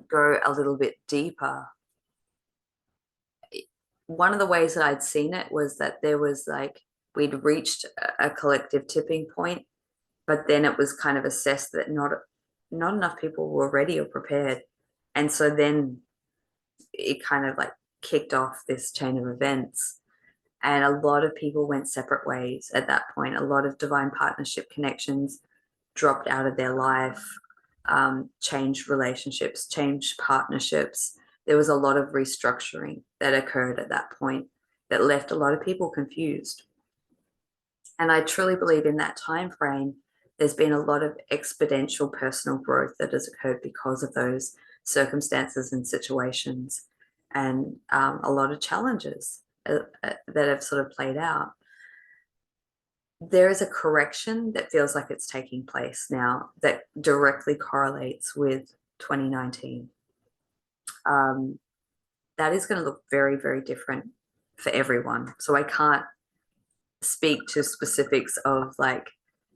go a little bit deeper. One of the ways that I'd seen it was that there was like, we'd reached a collective tipping point, but then it was kind of assessed that not enough people were ready or prepared. And so then it kind of like kicked off this chain of events. And a lot of people went separate ways at that point. A lot of divine partnership connections dropped out of their life, changed relationships, changed partnerships. There was a lot of restructuring that occurred at that point that left a lot of people confused. And I truly believe in that time frame, there's been a lot of exponential personal growth that has occurred because of those circumstances and situations, and a lot of challenges that have sort of played out. There is a correction that feels like it's taking place now that directly correlates with 2019. That is going to look very, very different for everyone. So I can't speak to specifics of like,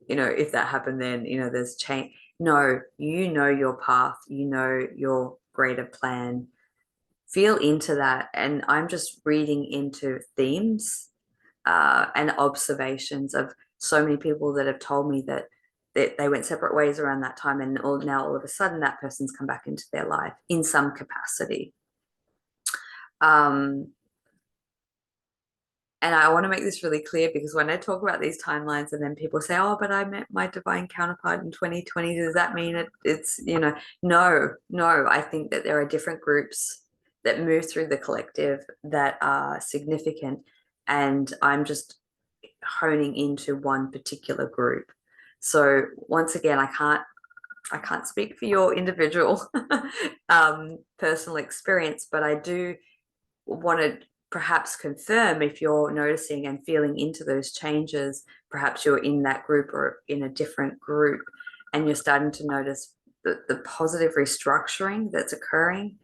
if that happened, then, there's change. No, your path, your greater plan. Feel into that. And I'm just reading into themes and observations of so many people that have told me that they went separate ways around that time, and now all of a sudden that person's come back into their life in some capacity. And I want to make this really clear, because when I talk about these timelines and then people say, oh, but I met my divine counterpart in 2020, does that mean it's, no, I think that there are different groups that move through the collective that are significant. And I'm just honing into one particular group. So once again, I can't speak for your individual personal experience, but I do want to perhaps confirm, if you're noticing and feeling into those changes, perhaps you're in that group or in a different group, and you're starting to notice the positive restructuring that's occurring.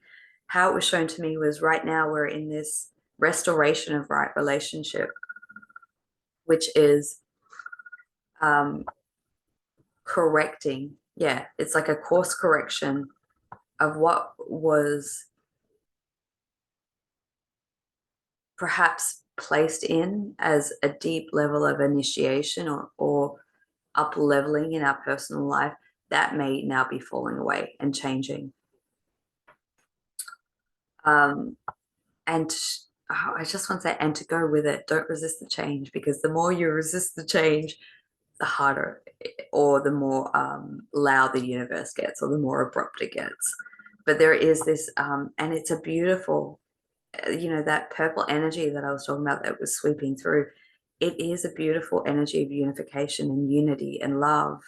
How it was shown to me was, right now we're in this restoration of right relationship, which is correcting. Yeah, it's like a course correction of what was perhaps placed in as a deep level of initiation or up leveling in our personal life, that may now be falling away and changing. And I just want to say, and to go with it, don't resist the change, because the more you resist the change, the harder or the more loud the universe gets, or the more abrupt it gets. But there is this, and it's a beautiful, that purple energy that I was talking about that was sweeping through. It is a beautiful energy of unification and unity and love.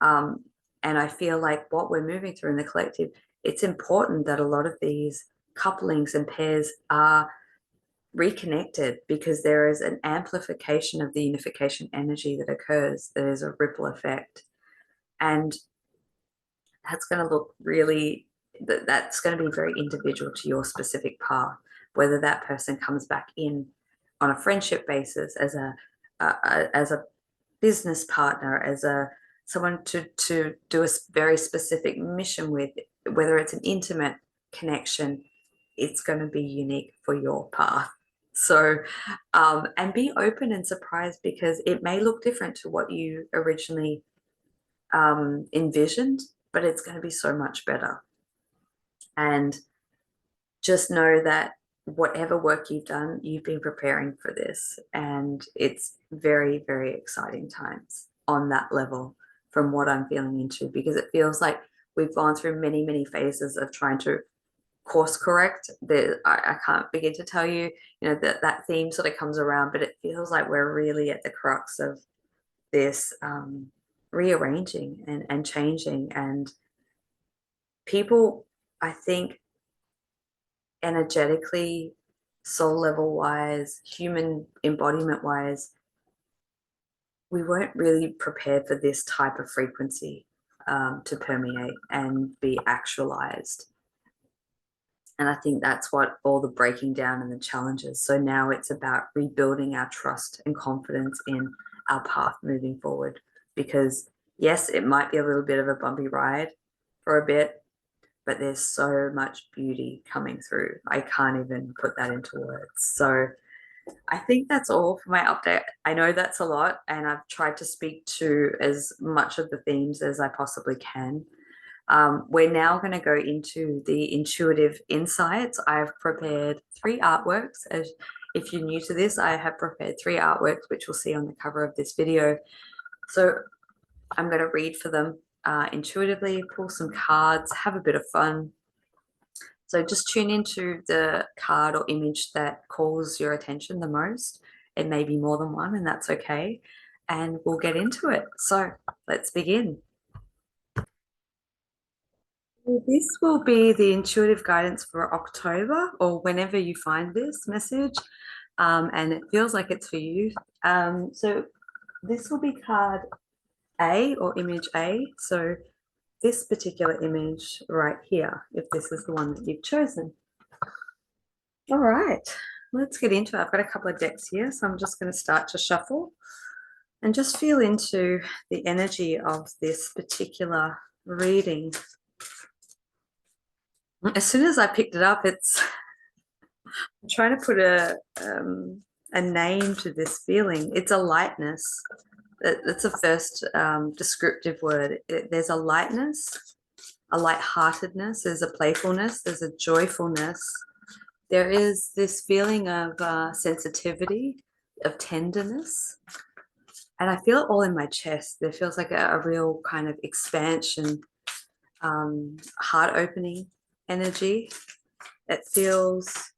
And I feel like what we're moving through in the collective, it's important that a lot of these couplings and pairs are reconnected, because there is an amplification of the unification energy that occurs. There is a ripple effect. And that's going to look really, that's going to be very individual to your specific path, whether that person comes back in on a friendship basis, as a business partner, as someone to do a very specific mission with, whether it's an intimate connection. It's going to be unique for your path. So, and be open and surprised, because it may look different to what you originally envisioned, but it's going to be so much better. And just know that whatever work you've done, you've been preparing for this. And it's very, very exciting times on that level from what I'm feeling into, because it feels like we've gone through many, many phases of trying to course correct. I can't begin to tell you, that theme sort of comes around, but it feels like we're really at the crux of this rearranging and changing. And people, I think, energetically, soul level wise, human embodiment wise, we weren't really prepared for this type of frequency to permeate and be actualized. And I think that's what all the breaking down and the challenges. So now it's about rebuilding our trust and confidence in our path moving forward. Because yes, it might be a little bit of a bumpy ride for a bit, but there's so much beauty coming through. I can't even put that into words. So I think that's all for my update. I know that's a lot, and I've tried to speak to as much of the themes as I possibly can. We're now going to go into the intuitive insights. I've prepared 3 artworks. As if you're new to this, I have prepared 3 artworks, which you'll see on the cover of this video. So I'm going to read for them intuitively, pull some cards, have a bit of fun. So just tune into the card or image that calls your attention the most. It may be more than one, and that's okay. And we'll get into it. So let's begin. This will be the intuitive guidance for October, or whenever you find this message, and it feels like it's for you. So this will be card A or image A. So this particular image right here, if this is the one that you've chosen. All right, let's get into it. I've got a couple of decks here, so I'm just going to start to shuffle and just feel into the energy of this particular reading. As soon as I picked it up, I'm trying to put a name to this feeling. It's a lightness. That's the first descriptive word. There's a lightness, a lightheartedness, there's a playfulness, there's a joyfulness. There is this feeling of sensitivity, of tenderness. And I feel it all in my chest. There feels like a real kind of expansion, heart-opening energy. It feels,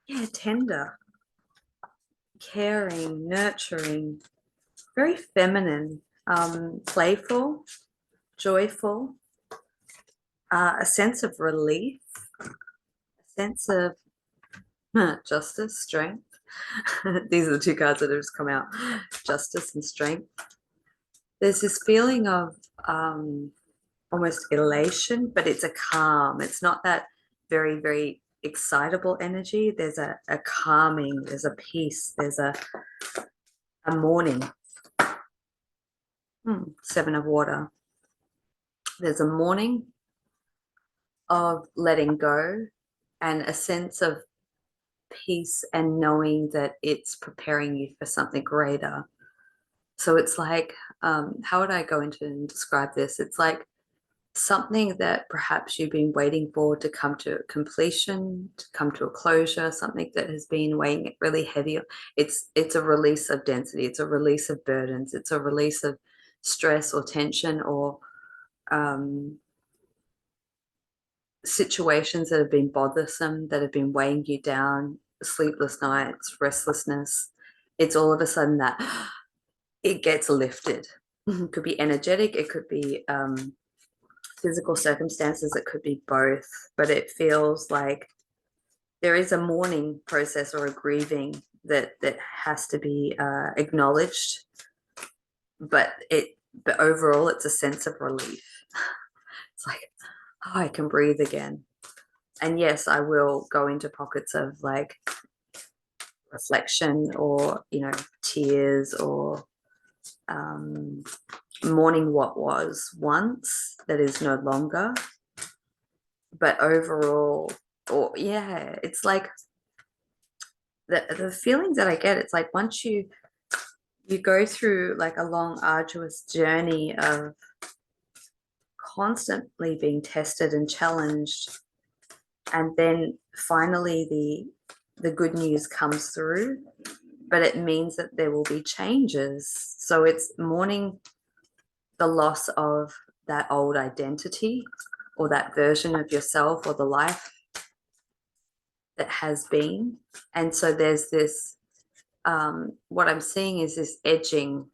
yeah, tender, caring, nurturing, very feminine, playful, joyful, a sense of relief, a sense of justice, strength. These are the 2 cards that have just come out, justice and strength. There's this feeling of almost elation, but it's a calm. It's not that very, very excitable energy. There's a calming, there's a peace, there's a mourning. 7 of water. There's a mourning of letting go and a sense of peace and knowing that it's preparing you for something greater. So it's like, how would I go into and describe this? It's like something that perhaps you've been waiting for to come to completion, to come to a closure, something that has been weighing really heavy. It's a release of density. It's a release of burdens. It's a release of stress or tension or situations that have been bothersome, that have been weighing you down, sleepless nights, restlessness. It's all of a sudden that it gets lifted. It could be energetic, it could be physical circumstances, it could be both, but it feels like there is a mourning process or a grieving that has to be acknowledged, but overall it's a sense of relief. It's like, oh, I can breathe again. And yes, I will go into pockets of like reflection or, tears or mourning what was once that is no longer. But overall, it's like the feelings that I get, it's like once you go through like a long, arduous journey of constantly being tested and challenged, And then finally the good news comes through, but it means that there will be changes. So it's mourning the loss of that old identity or that version of yourself or the life that has been. And so there's this, what I'm seeing is this edging,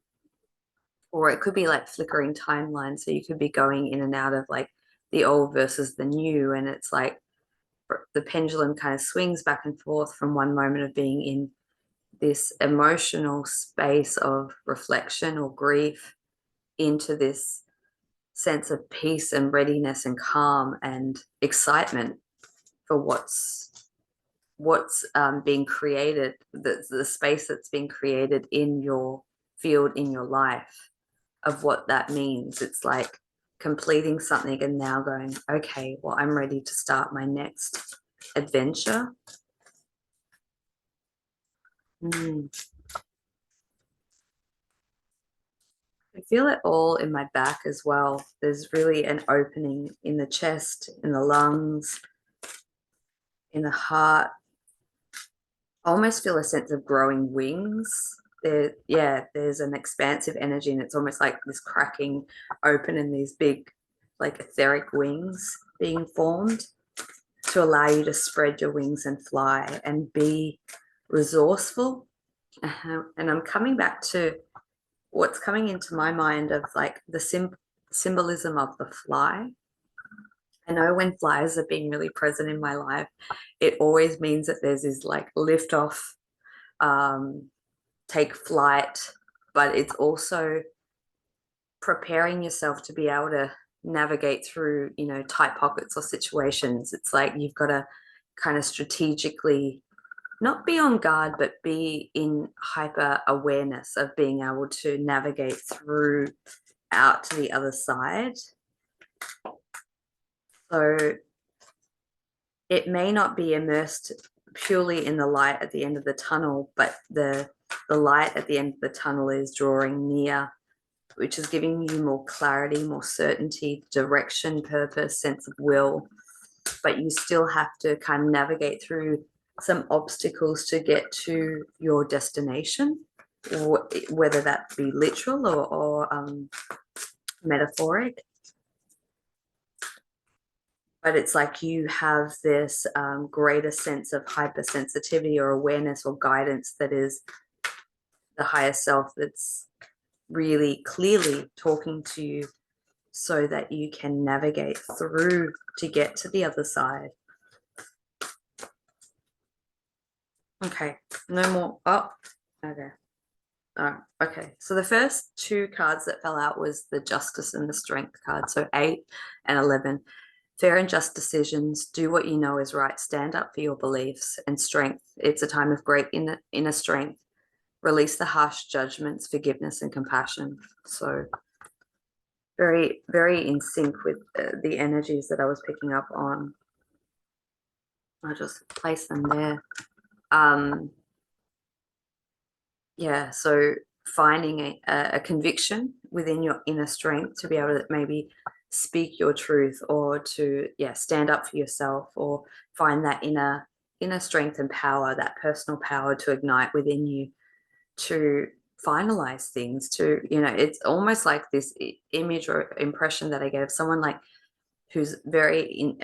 or it could be like flickering timeline. So you could be going in and out of like the old versus the new. And it's like the pendulum kind of swings back and forth from one moment of being in this emotional space of reflection or grief into this sense of peace and readiness and calm and excitement for what's being created, the space that's being created in your field, in your life, of what that means. It's like completing something and now going, okay, well, I'm ready to start my next adventure. I feel it all in my back as well. There's really an opening in the chest, in the lungs, in the heart. I almost feel a sense of growing wings. There's an expansive energy, and it's almost like this cracking open and these big, like etheric wings being formed to allow you to spread your wings and fly and be resourceful. And I'm coming back to what's coming into my mind of like the symbolism of the fly. I know when flies have been really present in my life, it always means that there's this like lift off, take flight, but it's also preparing yourself to be able to navigate through, tight pockets or situations. It's like you've got to kind of strategically not be on guard, but be in hyper awareness of being able to navigate through out to the other side. So it may not be immersed purely in the light at the end of the tunnel, but the light at the end of the tunnel is drawing near, which is giving you more clarity, more certainty, direction, purpose, sense of will. But you still have to kind of navigate through some obstacles to get to your destination, whether that be literal or metaphoric. But it's like you have this greater sense of hypersensitivity or awareness or guidance that is the higher self that's really clearly talking to you so that you can navigate through to get to the other side. Okay, no more. Oh, okay. Okay, so the first two cards that fell out was the Justice and the Strength card. So 8 and 11. Fair and just decisions, do what you know is right, stand up for your beliefs, and strength. It's a time of great inner strength. Release the harsh judgments, forgiveness, and compassion. So very, very in sync with the energies that I was picking up on. I'll just place them there. Yeah, so finding a conviction within your inner strength to be able to maybe speak your truth, or to stand up for yourself, or find that inner strength and power, that personal power to ignite within you to finalize things. To it's almost like this image or impression that I get of someone like who's very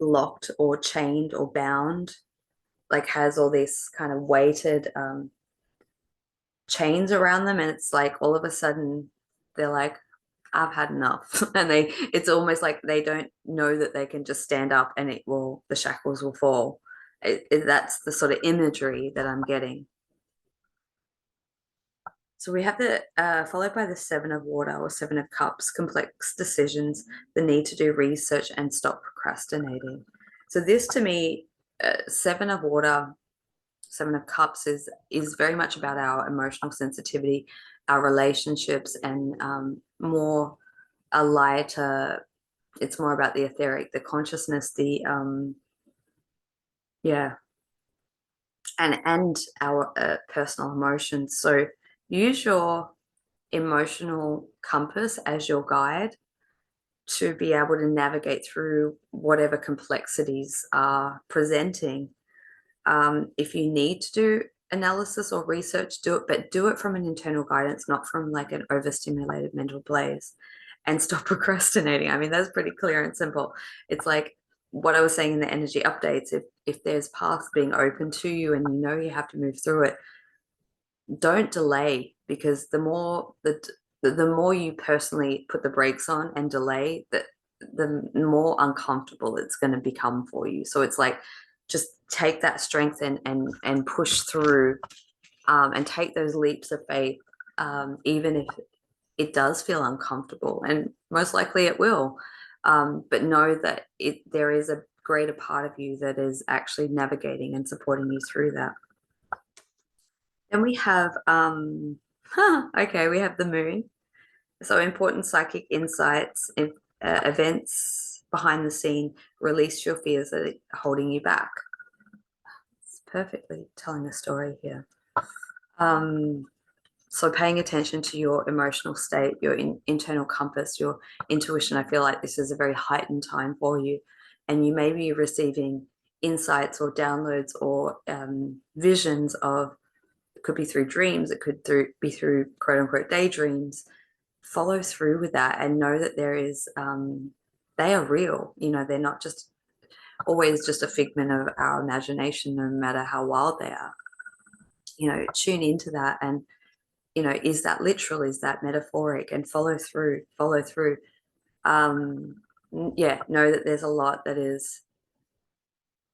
locked or chained or bound, like has all this kind of weighted chains around them, and it's like all of a sudden they're like, I've had enough. And it's almost like they don't know that they can just stand up and the shackles will fall. That's the sort of imagery that I'm getting. So we have the followed by the 7 of Water or 7 of Cups, complex decisions, the need to do research and stop procrastinating. So this to me, 7 of Water, 7 of Cups is very much about our emotional sensitivity, our relationships, and more a lighter. It's more about the etheric, the consciousness, the and our personal emotions. So use your emotional compass as your guide, to be able to navigate through whatever complexities are presenting. If you need to do analysis or research, do it, but do it from an internal guidance, not from like an overstimulated mental blaze. And stop procrastinating. I mean, that's pretty clear and simple. It's like what I was saying in the energy updates. If there's paths being open to you and you know you have to move through it, don't delay, because the more you personally put the brakes on and delay, that the more uncomfortable it's going to become for you. So it's like, just take that strength and push through, and take those leaps of faith, even if it does feel uncomfortable, and most likely it will. But know that there is a greater part of you that is actually navigating and supporting you through that. Then we have, okay, we have the moon. So important psychic insights, events behind the scene, release your fears that are holding you back. It's perfectly telling a story here. So paying attention to your emotional state, your internal compass, your intuition. I feel like this is a very heightened time for you, and you may be receiving insights or downloads or visions of, it could be through dreams, it could be through quote unquote daydreams. Follow through with that and know that there is, they are real. You know, they're not just always just a figment of our imagination, no matter how wild they are. You know, tune into that, and you know, is that literal, is that metaphoric, and follow through. Yeah, know that there's a lot that is,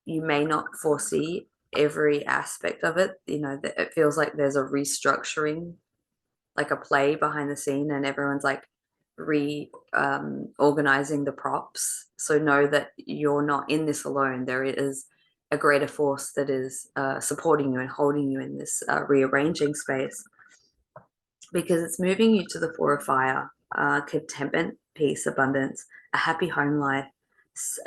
you may not foresee every aspect of it. You know, that it feels like there's a restructuring, like a play behind the scene, and everyone's like organizing the props. So know that you're not in this alone. There is a greater force that is supporting you and holding you in this rearranging space, because it's moving you to the Four of Fire, contentment, peace, abundance, a happy home life,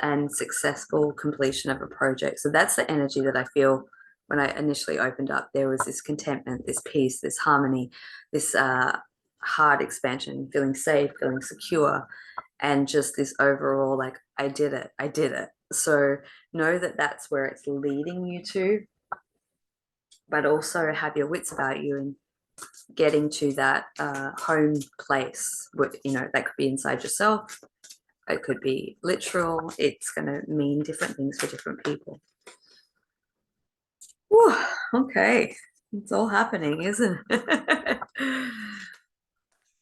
and successful completion of a project. So that's the energy that I feel when I initially opened up. There was this contentment, this peace, this harmony, this heart expansion, feeling safe, feeling secure, and just this overall, like, I did it, I did it. So know that that's where it's leading you to, but also have your wits about you and getting to that home place. You know, that could be inside yourself, it could be literal. It's going to mean different things for different people. Whew, okay, it's all happening, isn't it?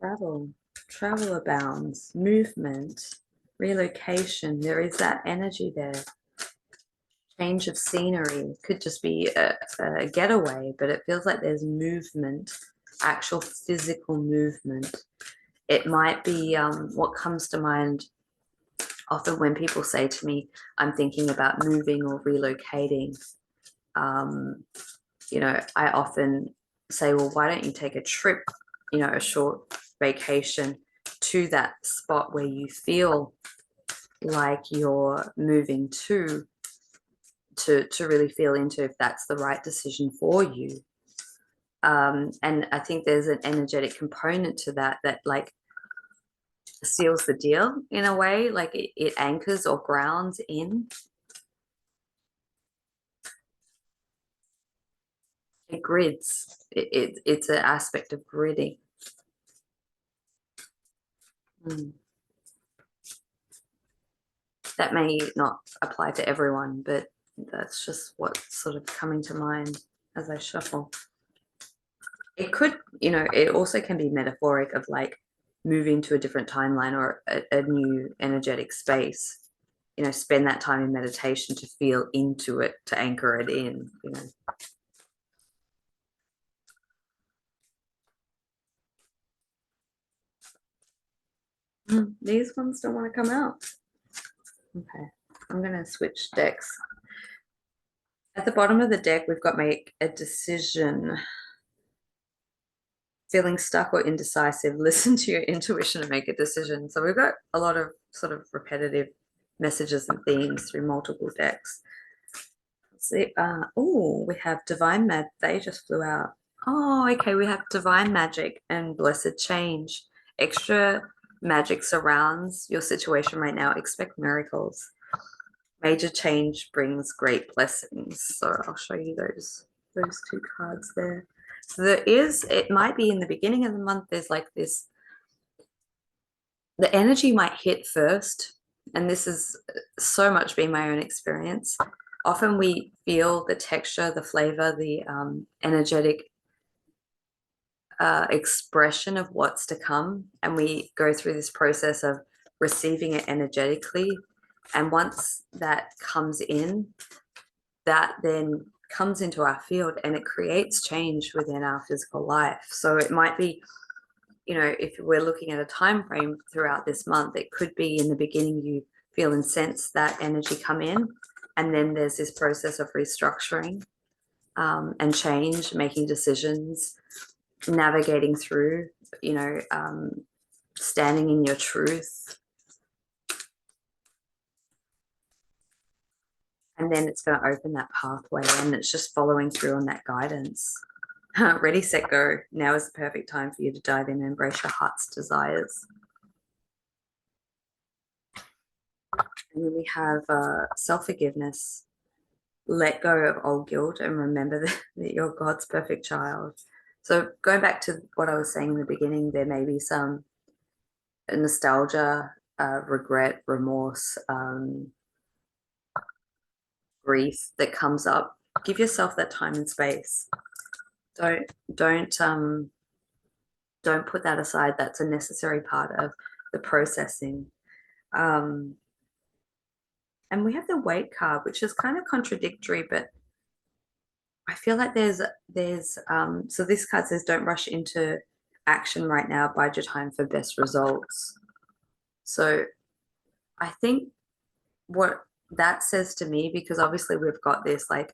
Travel abounds, movement, relocation. There is that energy there. Change of scenery, could just be a getaway, but it feels like there's movement, actual physical movement. It might be, what comes to mind often when people say to me, I'm thinking about moving or relocating, you know, I often say, well, why don't you take a trip, you know, a short vacation to that spot where you feel like you're moving to really feel into if that's the right decision for you. And I think there's an energetic component to that like seals the deal in a way, like it anchors or grounds in. It grids. It's an aspect of gridding. That may not apply to everyone, but that's just what's sort of coming to mind as I shuffle. It could, you know, it also can be metaphoric of like moving to a different timeline or a new energetic space. You know, spend that time in meditation to feel into it, to anchor it in, you know. These ones don't want to come out. Okay, I'm going to switch decks. At the bottom of the deck, we've got make a decision. Feeling stuck or indecisive, listen to your intuition and make a decision. So we've got a lot of sort of repetitive messages and themes through multiple decks. Let's see. Oh, we have Divine Magic. They just flew out. Oh, okay. We have Divine Magic and Blessed Change. Extra magic surrounds your situation right now. Expect miracles. Major change brings great blessings. So I'll show you those two cards there. So it might be in the beginning of the month, there's like this, the energy might hit first, and this has so much been my own experience. Often we feel the texture, the flavor, the energetic expression of what's to come, and we go through this process of receiving it energetically. And once that comes in, that then comes into our field and it creates change within our physical life. So it might be, if we're looking at a time frame throughout this month, it could be in the beginning you feel and sense that energy come in, and then there's this process of restructuring and change, making decisions, navigating through, standing in your truth. And then it's going to open that pathway, and it's just following through on that guidance. Ready, set, go. Now is the perfect time for you to dive in and embrace your heart's desires. And then we have self-forgiveness. Let go of old guilt and remember that you're God's perfect child. So going back to what I was saying in the beginning, there may be some nostalgia, regret, remorse, grief that comes up. Give yourself that time and space. Don't put that aside. That's a necessary part of the processing. And we have the weight card, which is kind of contradictory, but I feel like there's so this card says don't rush into action right now, bide your time for best results. So I think what that says to me, because obviously we've got this like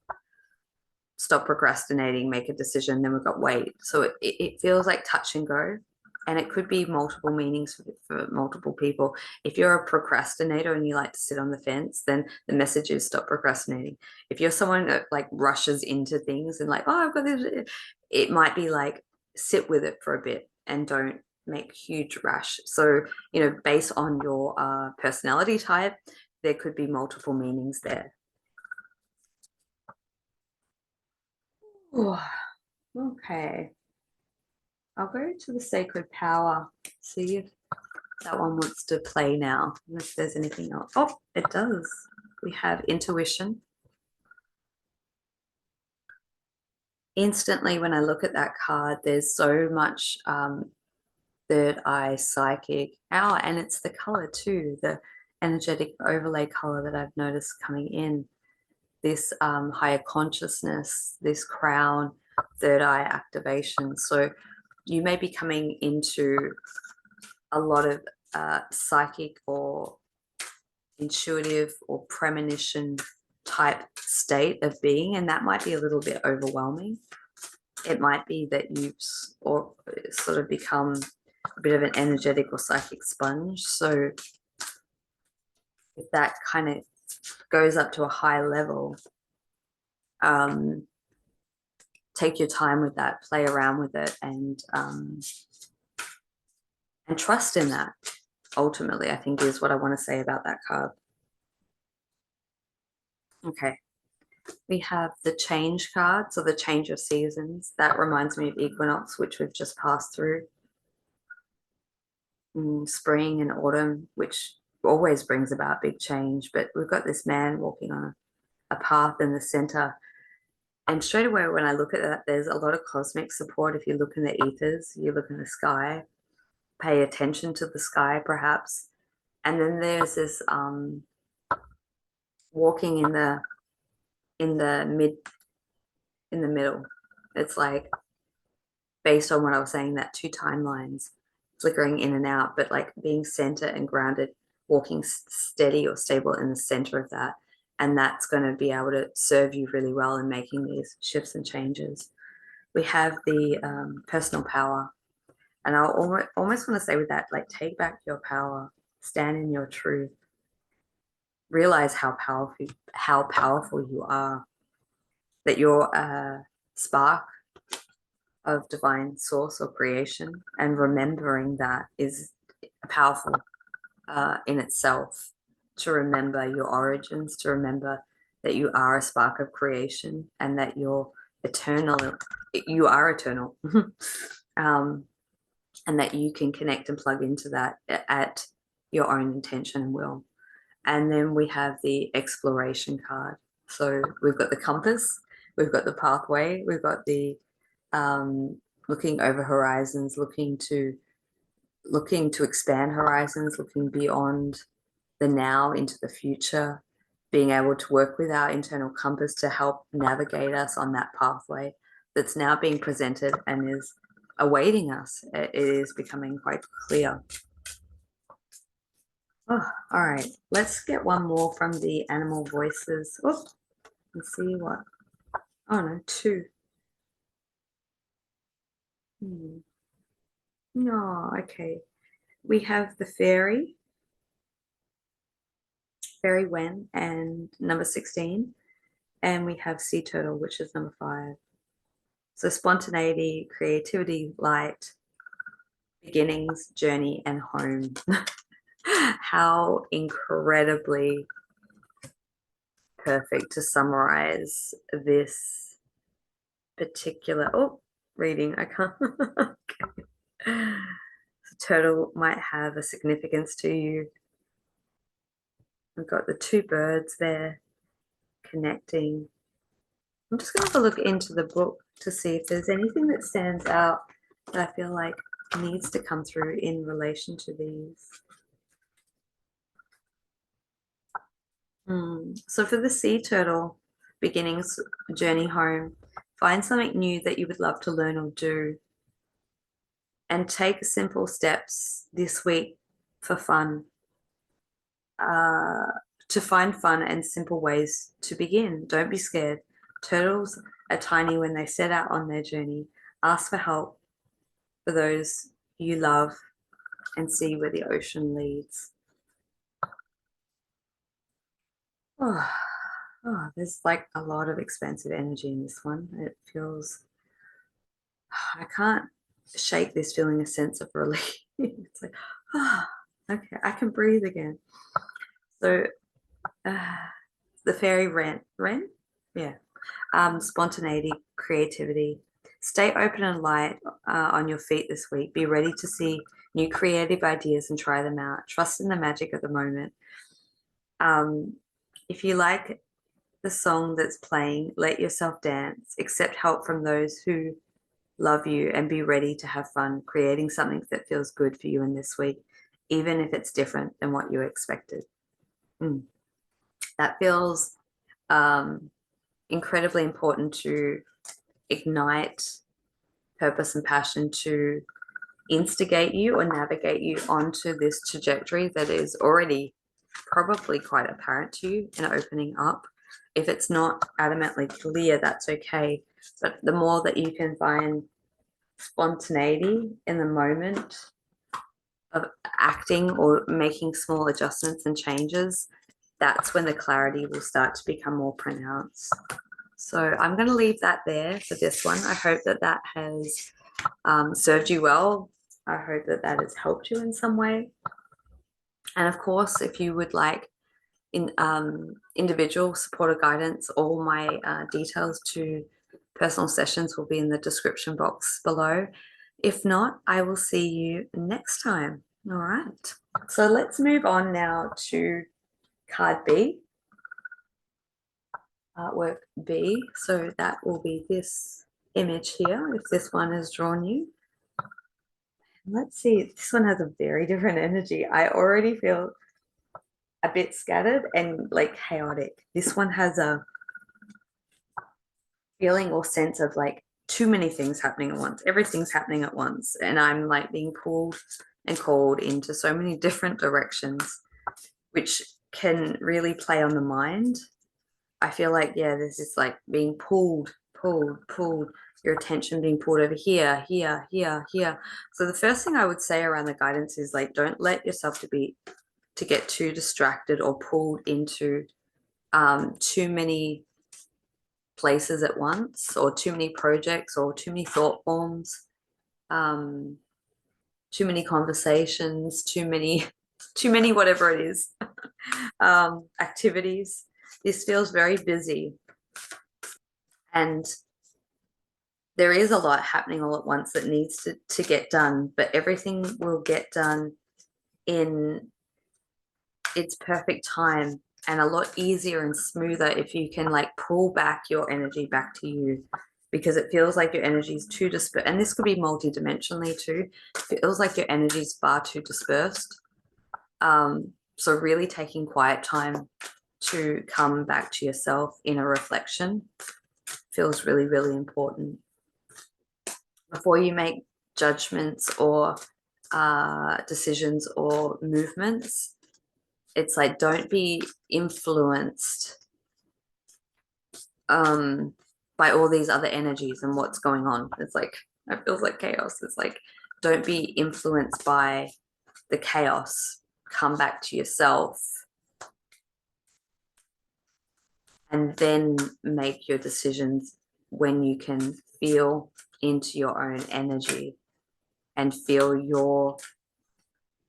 stop procrastinating, make a decision, then we've got wait. So it feels like touch and go, and it could be multiple meanings for multiple people. If you're a procrastinator and you like to sit on the fence, then the message is stop procrastinating. If you're someone that like rushes into things and like, oh, I've got this, it might be like sit with it for a bit and don't make huge rush. So, based on your personality type, there could be multiple meanings there. Oh, okay. I'll go to the sacred power. See if that one wants to play now. If there's anything else. Oh, it does. We have intuition. Instantly, when I look at that card, there's so much third eye, psychic. Oh, and it's the color too, the energetic overlay color that I've noticed coming in. This higher consciousness, this crown, third eye activation. So you may be coming into a lot of psychic or intuitive or premonition type state of being, and that might be a little bit overwhelming. It might be that you sort of become a bit of an energetic or psychic sponge. So if that kind of goes up to a high level, take your time with that, play around with it, and trust in that. Ultimately, I think is what I want to say about that card. Okay, we have the change card, so the change of seasons. That reminds me of equinox, which we've just passed through. Spring and autumn, which always brings about big change, but we've got this man walking on a path in the center. And straight away, when I look at that, there's a lot of cosmic support. If you look in the ethers, you look in the sky, pay attention to the sky, perhaps. And then there's this walking in the middle. It's like based on what I was saying, that two timelines flickering in and out, but like being centered and grounded, walking steady or stable in the center of that. And that's going to be able to serve you really well in making these shifts and changes. We have the personal power. And I almost want to say with that, like take back your power, stand in your truth, realize how powerful you are, that you're a spark of divine source or creation, and remembering that is powerful in itself to remember your origins, to remember that you are a spark of creation and that you're eternal. You are eternal. And that you can connect and plug into that at your own intention and will. And then we have the exploration card. So we've got the compass, we've got the pathway, we've got the looking over horizons, looking to expand horizons, looking beyond the now into the future, being able to work with our internal compass to help navigate us on that pathway that's now being presented and is awaiting us. It is becoming quite clear. Oh, all right, let's get one more from the animal voices. Oh, and see what. Oh no, two. No, okay. We have the fairy Wen, and number 16, and we have sea turtle, which is number 5. So spontaneity, creativity, light, beginnings, journey, and home. How incredibly perfect to summarize this particular reading. I can't. Okay. Turtle might have a significance to you. We've got the 2 birds there connecting. I'm just going to have a look into the book to see if there's anything that stands out that I feel like needs to come through in relation to these. So for the sea turtle, beginnings, journey home, find something new that you would love to learn or do, and take simple steps this week for fun, to find fun and simple ways to begin. Don't be scared. Turtles are tiny when they set out on their journey. Ask for help for those you love and see where the ocean leads. Oh, there's like a lot of expansive energy in this one. It feels, I can't shake this feeling a sense of relief. It's like, okay, I can breathe again. So the fairy Ren? Yeah. Spontaneity, creativity. Stay open and light on your feet this week. Be ready to see new creative ideas and try them out. Trust in the magic of the moment. If you like the song that's playing, let yourself dance. Accept help from those who love you and be ready to have fun creating something that feels good for you in this week, even if it's different than what you expected. That feels incredibly important to ignite purpose and passion, to instigate you or navigate you onto this trajectory that is already probably quite apparent to you and opening up. If it's not adamantly clear, that's okay. But the more that you can find spontaneity in the moment of acting or making small adjustments and changes, that's when the clarity will start to become more pronounced. So I'm going to leave that there for this one. I hope that that has served you well. I hope that that has helped you in some way. And of course, if you would like individual support or guidance, all my details to personal sessions will be in the description box below. If not, I will see you next time. All right. So let's move on now to card B, artwork B. So that will be this image here, if this one has drawn you. Let's see, this one has a very different energy. I already feel a bit scattered and like chaotic. This one has a feeling or sense of like too many things happening at once. Everything's happening at once. And I'm like being pulled and called into so many different directions, which can really play on the mind. I feel like, yeah, there's this like being pulled, your attention being pulled over here, here, here, here. So the first thing I would say around the guidance is like, don't let yourself to get too distracted or pulled into too many places at once, or too many projects, or too many thought forms. too many conversations, too many whatever it is, activities. This feels very busy, and there is a lot happening all at once that needs to get done, but everything will get done in its perfect time, and a lot easier and smoother if you can like pull back your energy back to you, because it feels like your energy is too dispersed. And this could be multidimensionally too. It feels like your energy is far too dispersed. So really taking quiet time to come back to yourself in a reflection feels really, really important. Before you make judgments or decisions or movements, it's like, don't be influenced by all these other energies and what's going on. It's like, it feels like chaos. It's like, don't be influenced by the chaos. Come back to yourself and then make your decisions when you can feel into your own energy and feel your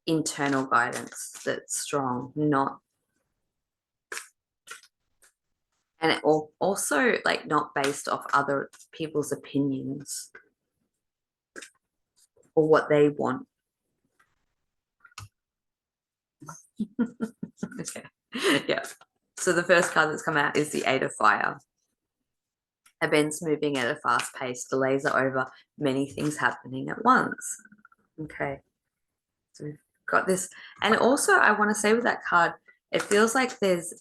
internal guidance that's strong, not, and it also like not based off other people's opinions or what they want. Okay. Yeah. So the first card that's come out is the Eight of Fire. Events moving at a fast pace, delays are over, many things happening at once. Okay. So we've got this. And also I want to say with that card, it feels like there's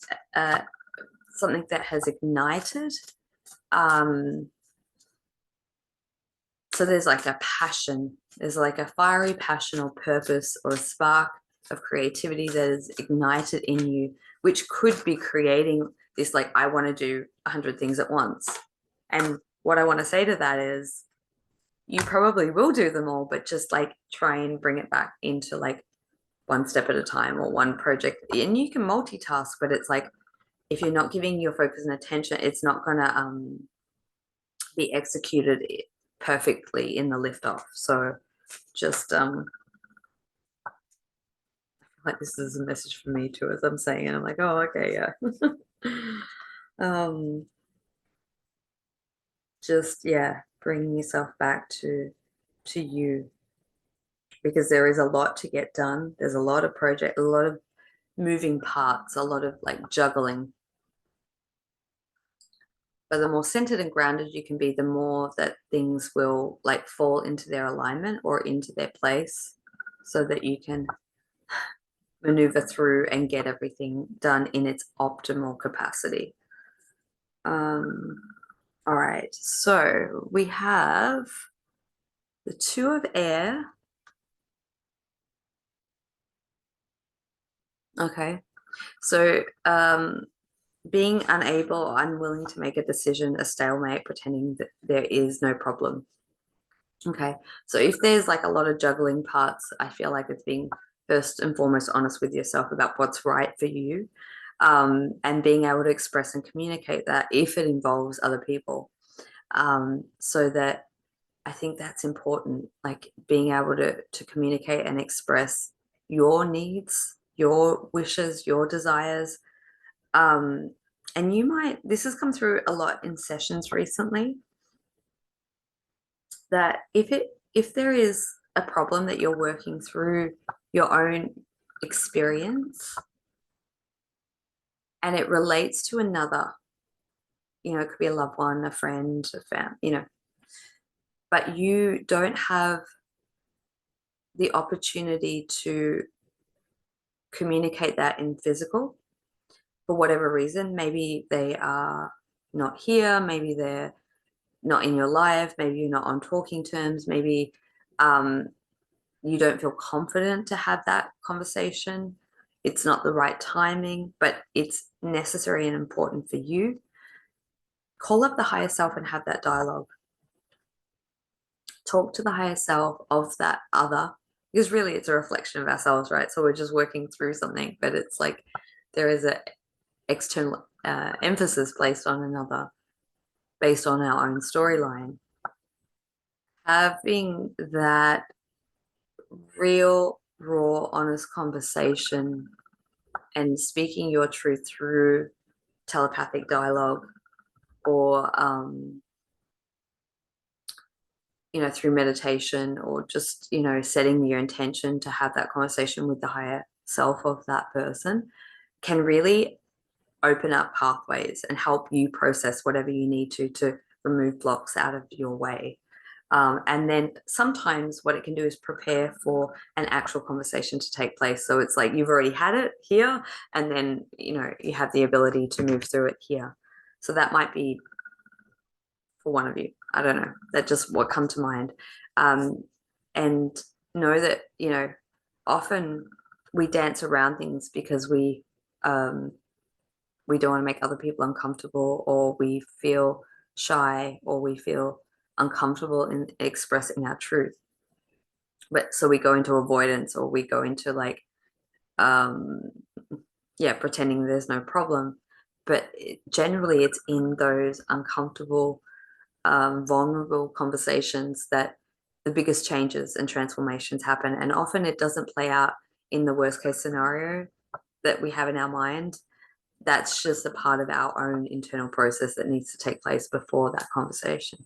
something that has ignited. So there's like a passion, there's like a fiery passion or purpose or a spark of creativity that is ignited in you, which could be creating this, like, I want to do 100 things at once. And what I want to say to that is, you probably will do them all, but just like try and bring it back into like one step at a time or one project. And you can multitask, but it's like, if you're not giving your focus and attention, it's not going to be executed perfectly in the lift off. So just like, this is a message for me too, as I'm saying, and I'm like, oh, okay, yeah. Just, yeah, bringing yourself back to you, because there is a lot to get done. There's a lot of a lot of moving parts, a lot of like juggling. But the more centered and grounded you can be, the more that things will like fall into their alignment or into their place, so that you can maneuver through and get everything done in its optimal capacity. All right, so we have the Two of Air. Okay, so being unable or unwilling to make a decision, a stalemate, pretending that there is no problem. Okay, so if there's like a lot of juggling parts, I feel like it's being first and foremost honest with yourself about what's right for you, and being able to express and communicate that if it involves other people, so that I think that's important, like being able to communicate and express your needs, your wishes, your desires. And you might, this has come through a lot in sessions recently, that if there is a problem that you're working through your own experience and it relates to another, it could be a loved one, a friend, a family, but you don't have the opportunity to communicate that in physical for whatever reason. Maybe they are not here, maybe they're not in your life, maybe you're not on talking terms, maybe you don't feel confident to have that conversation. It's not the right timing, but it's necessary and important for you. Call up the higher self and have that dialogue. Talk to the higher self of that other, because really it's a reflection of ourselves, right? So we're just working through something, but it's like there is a external emphasis placed on another based on our own storyline. Having that real, raw, honest conversation and speaking your truth through telepathic dialogue or through meditation, or just setting your intention to have that conversation with the higher self of that person, can really open up pathways and help you process whatever you need to remove blocks out of your way. And then sometimes what it can do is prepare for an actual conversation to take place. So it's like you've already had it here, and then you have the ability to move through it here. So that might be for one of you. I don't know. That just what come to mind. And know that often we dance around things because we don't want to make other people uncomfortable, or we feel shy, or we feel uncomfortable in expressing our truth. But so we go into avoidance, or we go into um pretending there's no problem. But generally it's in those uncomfortable, vulnerable conversations that the biggest changes and transformations happen. And often it doesn't play out in the worst case scenario that we have in our mind. That's just a part of our own internal process that needs to take place before that conversation.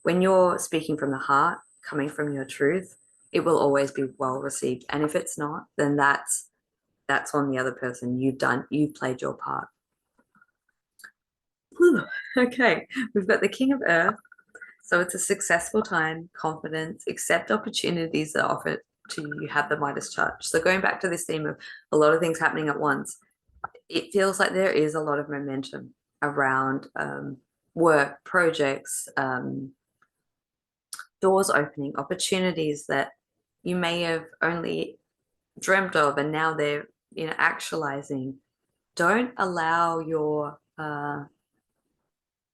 When you're speaking from the heart, coming from your truth, it will always be well received. And if it's not, then that's on the other person. You've played your part. Whew. Okay, we've got the King of Earth. So it's a successful time, confidence, accept opportunities that are offered to you. You have the Midas touch. So going back to this theme of a lot of things happening at once, it feels like there is a lot of momentum around work, projects, doors opening, opportunities that you may have only dreamt of, and now they're actualizing. Don't allow your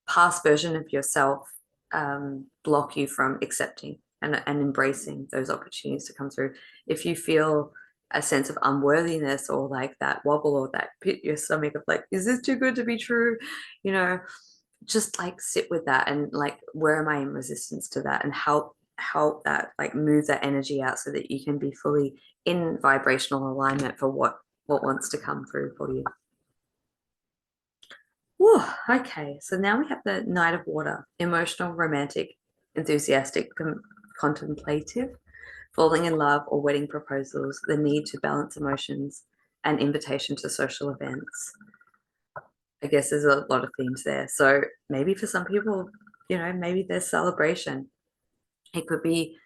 past version of yourself block you from accepting and embracing those opportunities to come through. If you feel a sense of unworthiness, or like that wobble, or that pit in your stomach of like, is this too good to be true? Just like sit with that, and like, where am I in resistance to that, and help that, like, move that energy out so that you can be fully in vibrational alignment for what wants to come through for you. Whew, okay, so now we have the Knight of Water: emotional, romantic, enthusiastic, contemplative, falling in love or wedding proposals, the need to balance emotions, and invitation to social events. I guess there's a lot of themes there. So maybe for some people, maybe there's celebration. It could be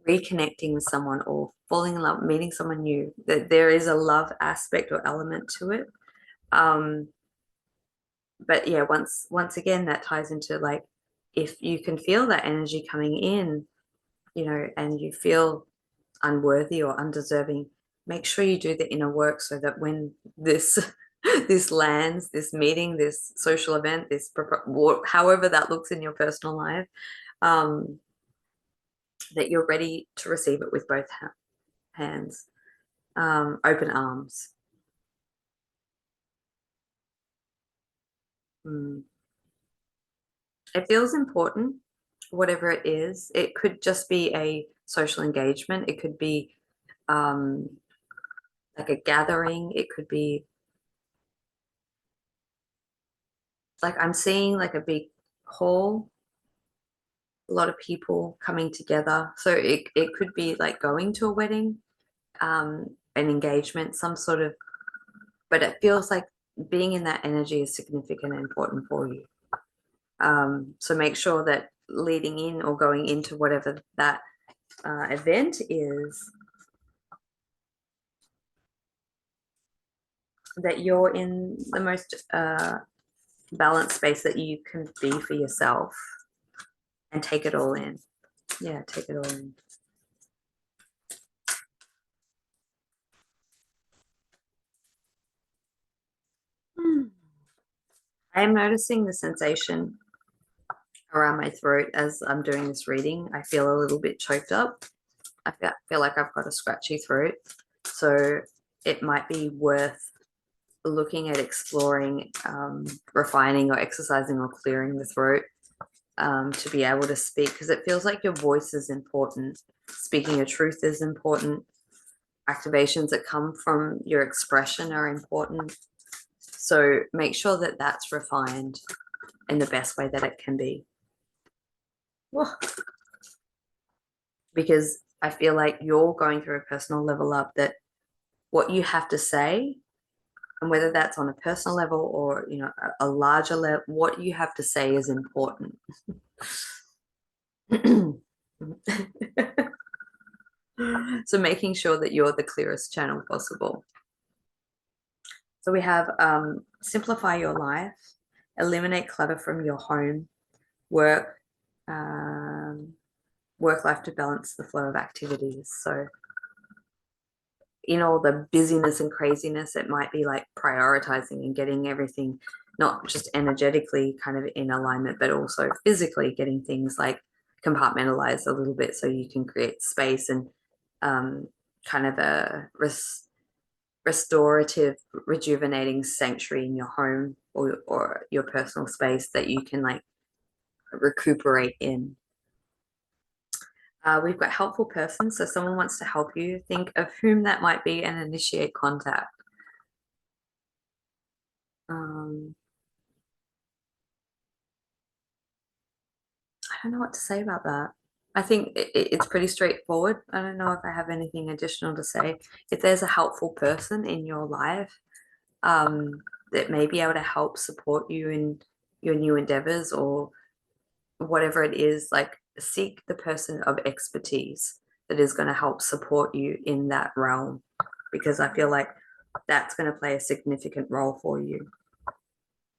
reconnecting with someone, or falling in love, meeting someone new. That there is a love aspect or element to it. But yeah, once again, that ties into, like, if you can feel that energy coming in, and you feel unworthy or undeserving, make sure you do the inner work, so that when this lands, this meeting, this social event, however that looks in your personal life, that you're ready to receive it with both hands, open arms. It feels important, whatever it is. It could just be a social engagement. It could be like a gathering. It could be like, I'm seeing like a big hall, a lot of people coming together. So it could be like going to a wedding, an engagement, some sort of, but it feels like being in that energy is significant and important for you. So make sure that leading in or going into whatever that event is, that you're in the most balanced space that you can be for yourself, and take it all in. Yeah, take it all in. I am noticing the sensation around my throat as I'm doing this reading. I feel a little bit choked up. I feel like I've got a scratchy throat. So it might be worth looking at exploring, refining or exercising or clearing the throat to be able to speak, because it feels like your voice is important. Speaking your truth is important. Activations that come from your expression are important. So make sure that that's refined in the best way that it can be. Because I feel like you're going through a personal level up, that what you have to say, and whether that's on a personal level or a larger level, what you have to say is important. So making sure that you're the clearest channel possible. So we have simplify your life, eliminate clutter from your home, work life to balance the flow of activities. So in all the busyness and craziness, it might be like prioritizing and getting everything not just energetically kind of in alignment, but also physically getting things like compartmentalized a little bit so you can create space and kind of a restorative, rejuvenating sanctuary in your home or your personal space that you can like recuperate in. We've got helpful person, so someone wants to help you. Think of whom that might be and initiate contact. I don't know what to say about that. I think it's pretty straightforward. I don't know if I have anything additional to say. If there's a helpful person in your life that may be able to help support you in your new endeavors or whatever it is, like seek the person of expertise that is going to help support you in that realm, because I feel like that's going to play a significant role for you.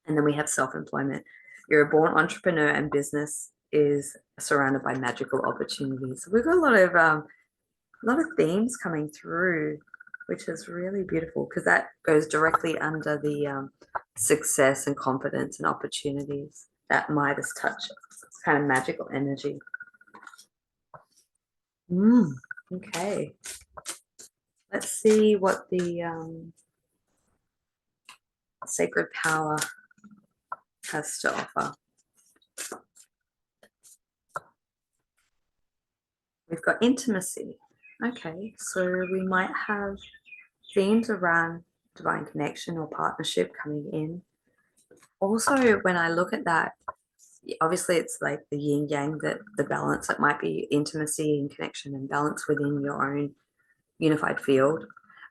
And then we have self-employment. You're a born entrepreneur and business is surrounded by magical opportunities. We've got a lot of themes coming through, which is really beautiful because that goes directly under the success and confidence and opportunities. That Midas touch. It's kind of magical energy. Okay. Let's see what the sacred power has to offer. We've got intimacy. Okay, so we might have themes around divine connection or partnership coming in. Also, when I look at that, obviously it's like the yin yang, that the balance, that might be intimacy and connection and balance within your own unified field.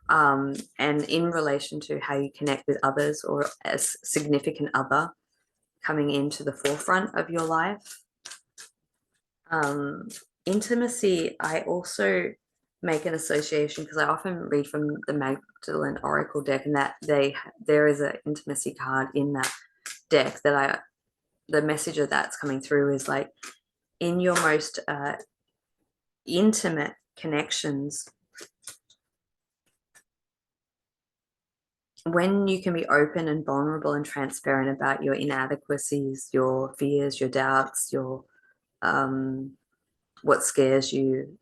And in relation to how you connect with others or a significant other coming into the forefront of your life. Intimacy, I also make an association because I often read from the Magdalene Oracle deck, and that there is an intimacy card in that deck that the message of that's coming through is like in your most intimate connections, when you can be open and vulnerable and transparent about your inadequacies, your fears, your doubts, your what scares you,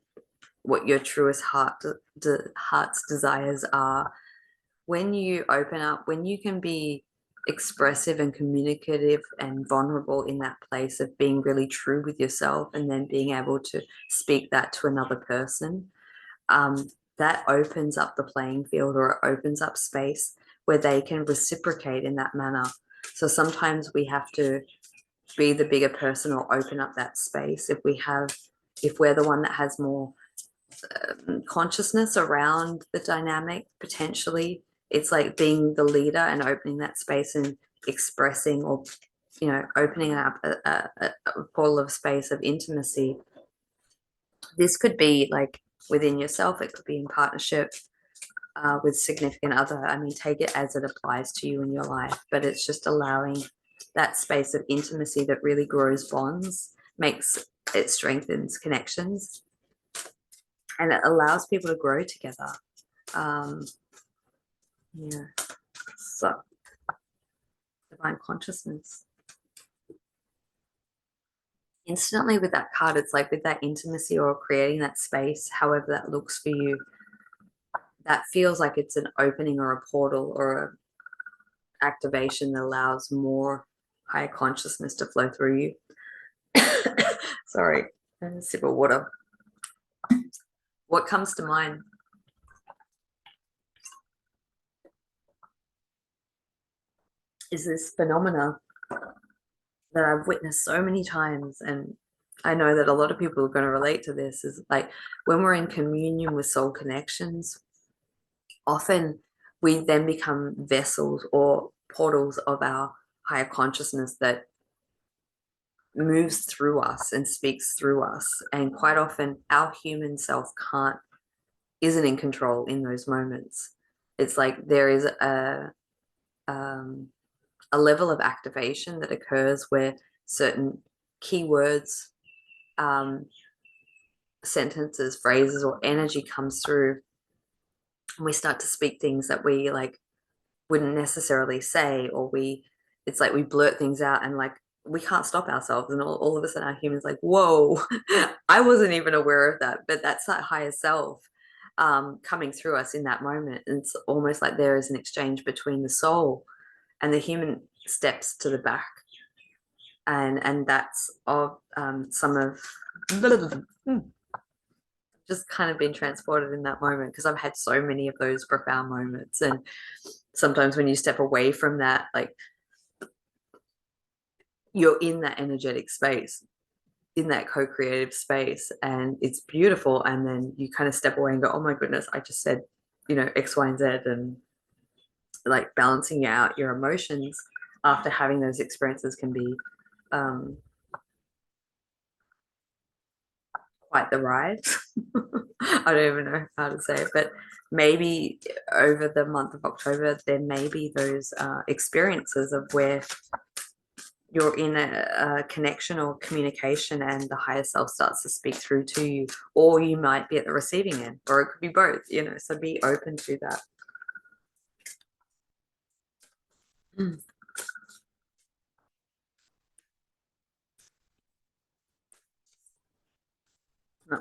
what your truest heart's desires are. When you open up, when you can be expressive and communicative and vulnerable in that place of being really true with yourself, and then being able to speak that to another person, that opens up the playing field, or it opens up space where they can reciprocate in that manner. So sometimes we have to be the bigger person or open up that space. If we're the one that has more consciousness around the dynamic, potentially it's like being the leader and opening that space and expressing, or opening up a portal of space of intimacy. This could be like within yourself, it could be in partnership with significant other. I mean, take it as it applies to you in your life, but it's just allowing that space of intimacy that really grows bonds, it strengthens connections, and it allows people to grow together. Yeah. So, divine consciousness. Instantly with that card, it's like with that intimacy or creating that space, however that looks for you, that feels like it's an opening or a portal or an activation that allows more higher consciousness to flow through you. Sorry, a sip of water. What comes to mind is this phenomena that I've witnessed so many times, and I know that a lot of people are going to relate to this, is like when we're in communion with soul connections, often we then become vessels or portals of our higher consciousness that moves through us and speaks through us. And quite often our human self isn't in control in those moments. It's like there is um, a level of activation that occurs where certain keywords, um, sentences, phrases, or energy comes through, and we start to speak things that we like wouldn't necessarily say, or it's like we blurt things out and like we can't stop ourselves, and all of a sudden our humans like, whoa, I wasn't even aware of that, but that's that higher self coming through us in that moment. And it's almost like there is an exchange between the soul and the human steps to the back, and that's of some of just kind of been transported in that moment, because I've had so many of those profound moments. And sometimes when you step away from that, like you're in that energetic space, in that co-creative space, and it's beautiful. And then you kind of step away and go, oh my goodness, I just said, X, Y, and Z. And like balancing out your emotions after having those experiences can be quite the ride. I don't even know how to say it, but maybe over the month of October, there may be those experiences of where you're in a connection or communication and the higher self starts to speak through to you, or you might be at the receiving end, or it could be both, so be open to that. No,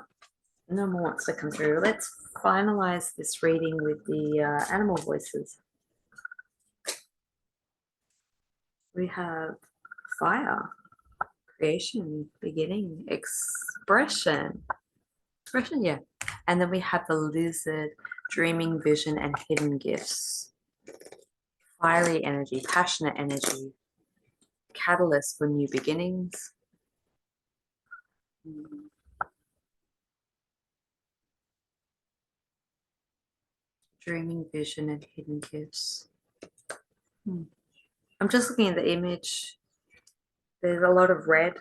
no more wants to come through. Let's finalize this reading with the animal voices. We have fire, creation, beginning, expression, yeah. And then we have the lizard, dreaming, vision, and hidden gifts. Fiery energy, passionate energy, catalyst for new beginnings. Dreaming, vision, and hidden gifts. I'm just looking at the image. There's a lot of red,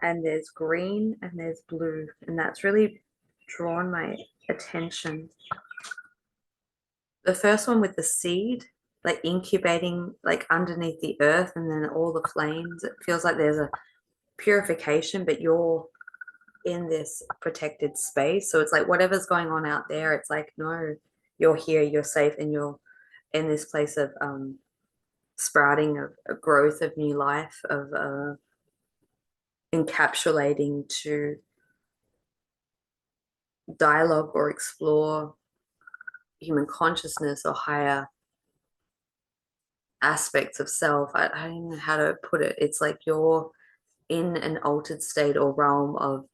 and there's green, and there's blue, and that's really drawn my attention. The first one with the seed, like incubating like underneath the earth, and then all the flames, it feels like there's a purification, but you're in this protected space. So it's like whatever's going on out there, it's like, no, you're here, you're safe, and you're in this place of sprouting, of a growth, of new life, of encapsulating to dialogue or explore human consciousness or higher aspects of self. I don't know how to put it. It's like you're in an altered state or realm of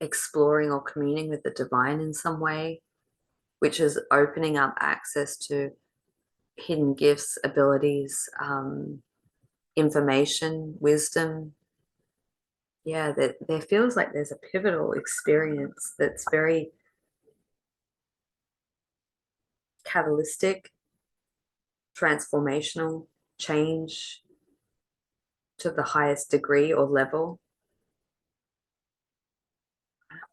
exploring or communing with the divine in some way, which is opening up access to hidden gifts, abilities, information, wisdom. Yeah, there feels like there's a pivotal experience that's very catalytic, transformational, change to the highest degree or level.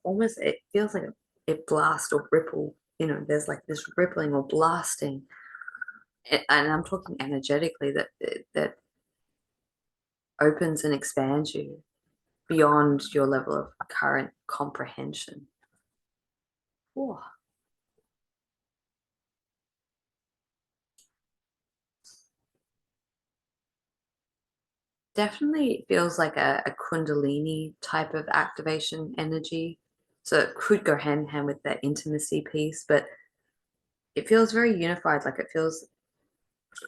Almost, it feels like it blast or ripple, there's like this rippling or blasting. And I'm talking energetically, that opens and expands you beyond your level of current comprehension. Whoa. Definitely feels like a Kundalini type of activation energy. So it could go hand in hand with that intimacy piece, but it feels very unified. Like it feels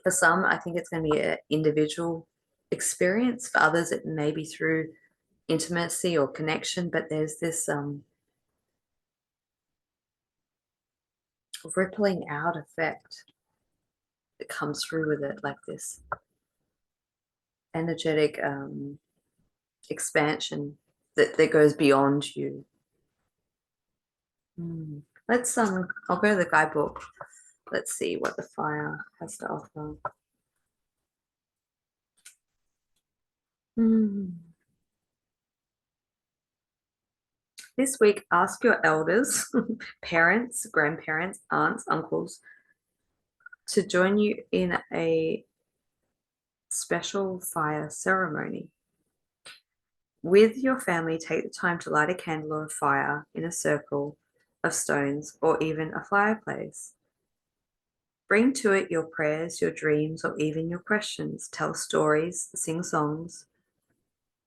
For some, I think it's going to be an individual experience. For others, it may be through intimacy or connection, but there's this rippling out effect that comes through with it, like this energetic expansion that goes beyond you. Let's I'll go to the guidebook. Let's see what the fire has to offer. This week, ask your elders, parents, grandparents, aunts, uncles to join you in a special fire ceremony. With your family, take the time to light a candle or a fire in a circle of stones or even a fireplace. Bring to it your prayers, your dreams, or even your questions. Tell stories, sing songs.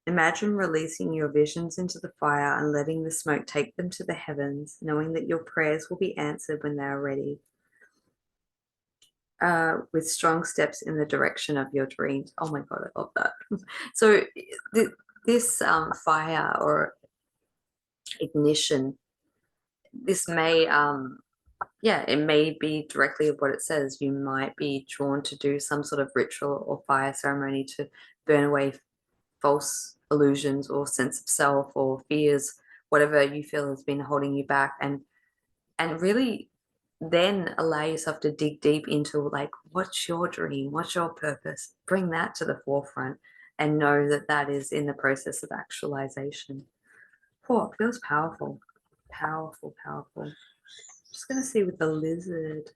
Imagine releasing your visions into the fire and letting the smoke take them to the heavens, knowing that your prayers will be answered when they are ready. With strong steps in the direction of your dreams. Oh my God, I love that. So this fire or ignition, this may, yeah, it may be directly what it says. You might be drawn to do some sort of ritual or fire ceremony to burn away false illusions or sense of self or fears, whatever you feel has been holding you back, and really then allow yourself to dig deep into, like, what's your dream, what's your purpose, bring that to the forefront and know that that is in the process of actualization. Oh, it feels powerful, powerful. Just going to see with the lizard,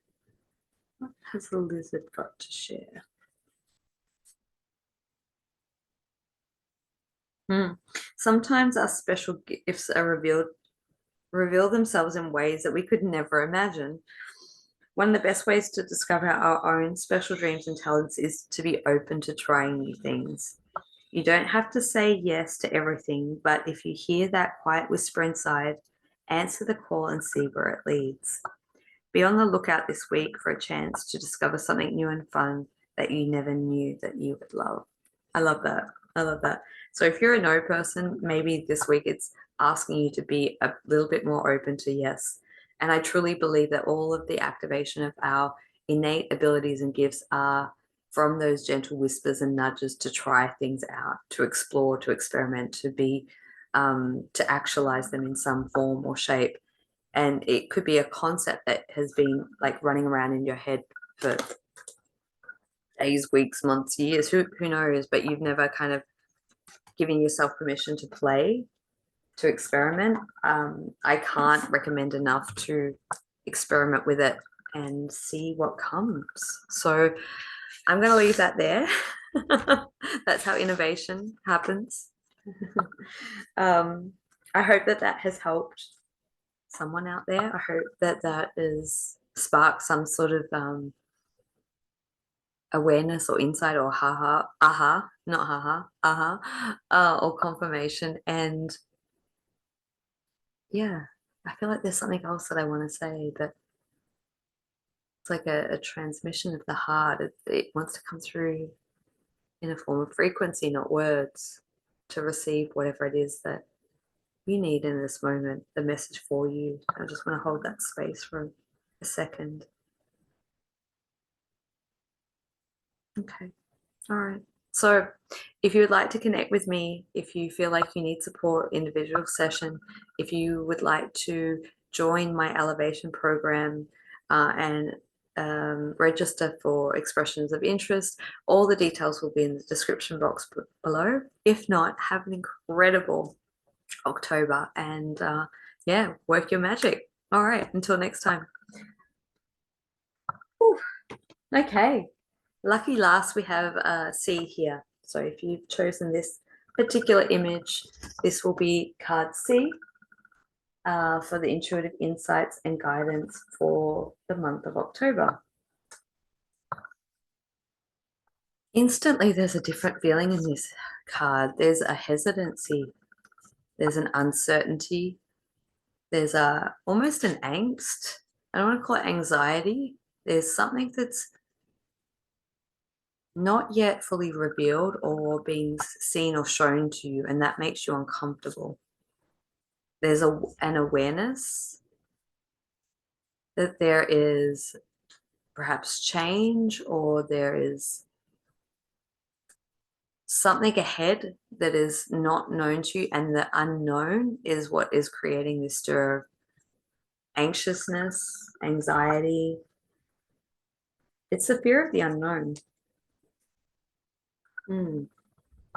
what has the lizard got to share? Sometimes our special gifts are reveal themselves in ways that we could never imagine. One of the best ways to discover our own special dreams and talents is to be open to trying new things. You don't have to say yes to everything, but if you hear that quiet whisper inside, answer the call and see where it leads. Be on the lookout this week for a chance to discover something new and fun that you never knew that you would love. I love that. I love that. So if you're a no person, maybe this week it's asking you to be a little bit more open to yes. And I truly believe that all of the activation of our innate abilities and gifts are from those gentle whispers and nudges to try things out, to explore, to experiment, to actualize them in some form or shape. And it could be a concept that has been like running around in your head for days, weeks, months, years, who knows, but you've never kind of given yourself permission to play, to experiment. I can't recommend enough to experiment with it and see what comes. So I'm going to leave that there. That's how innovation happens. I hope that that has helped someone out there. I hope that that is sparked some sort of awareness or insight or not or confirmation. And yeah, I feel like there's something else that I want to say, but it's like a transmission of the heart. It wants to come through in a form of frequency, not words, to receive whatever it is that you need in this moment, the message for you. I just want to hold that space for a second. Okay. All right. So if you would like to connect with me, if you feel like you need support, individual session, if you would like to join my elevation program and register for expressions of interest, all the details will be in the description box below. If not, have an incredible October and yeah, work your magic. All right. Until next time. Whew. Okay. Lucky last, we have a C here. So if you've chosen this particular image, this will be card C for the intuitive insights and guidance for the month of October. Instantly, there's a different feeling in this card. There's a hesitancy. There's an uncertainty. There's almost an angst. I don't want to call it anxiety. There's something that's not yet fully revealed or being seen or shown to you, and that makes you uncomfortable. There's an awareness that there is perhaps change, or there is something ahead that is not known to you, and the unknown is what is creating this stir of anxiousness, anxiety. It's the fear of the unknown.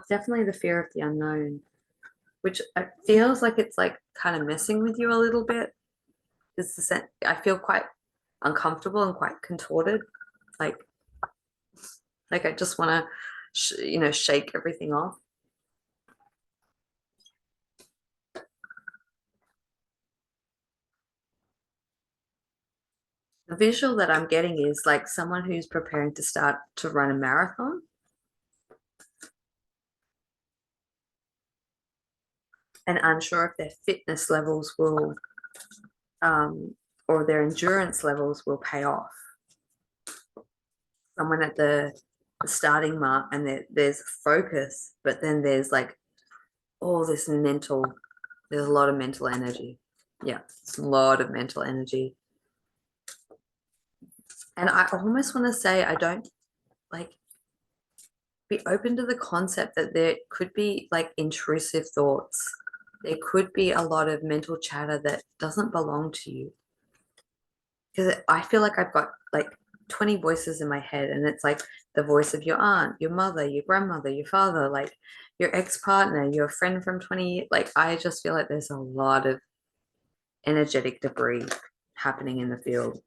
Definitely the fear of the unknown, which feels like it's like kind of messing with you a little bit. It's the sense I feel quite uncomfortable and quite contorted, like I just want to, shake everything off. The visual that I'm getting is like someone who's preparing to start to run a marathon. And unsure if their fitness levels will, or their endurance levels will pay off. Someone at the starting mark, and there's focus, but then there's like all this mental, there's a lot of mental energy. Yeah, it's a lot of mental energy. And I almost want to say, I don't like, be open to the concept that there could be like intrusive thoughts. There could be a lot of mental chatter that doesn't belong to you. Because I feel like I've got like 20 voices in my head, and it's like the voice of your aunt, your mother, your grandmother, your father, like your ex-partner, your friend from 20 years. Like, I just feel like there's a lot of energetic debris happening in the field.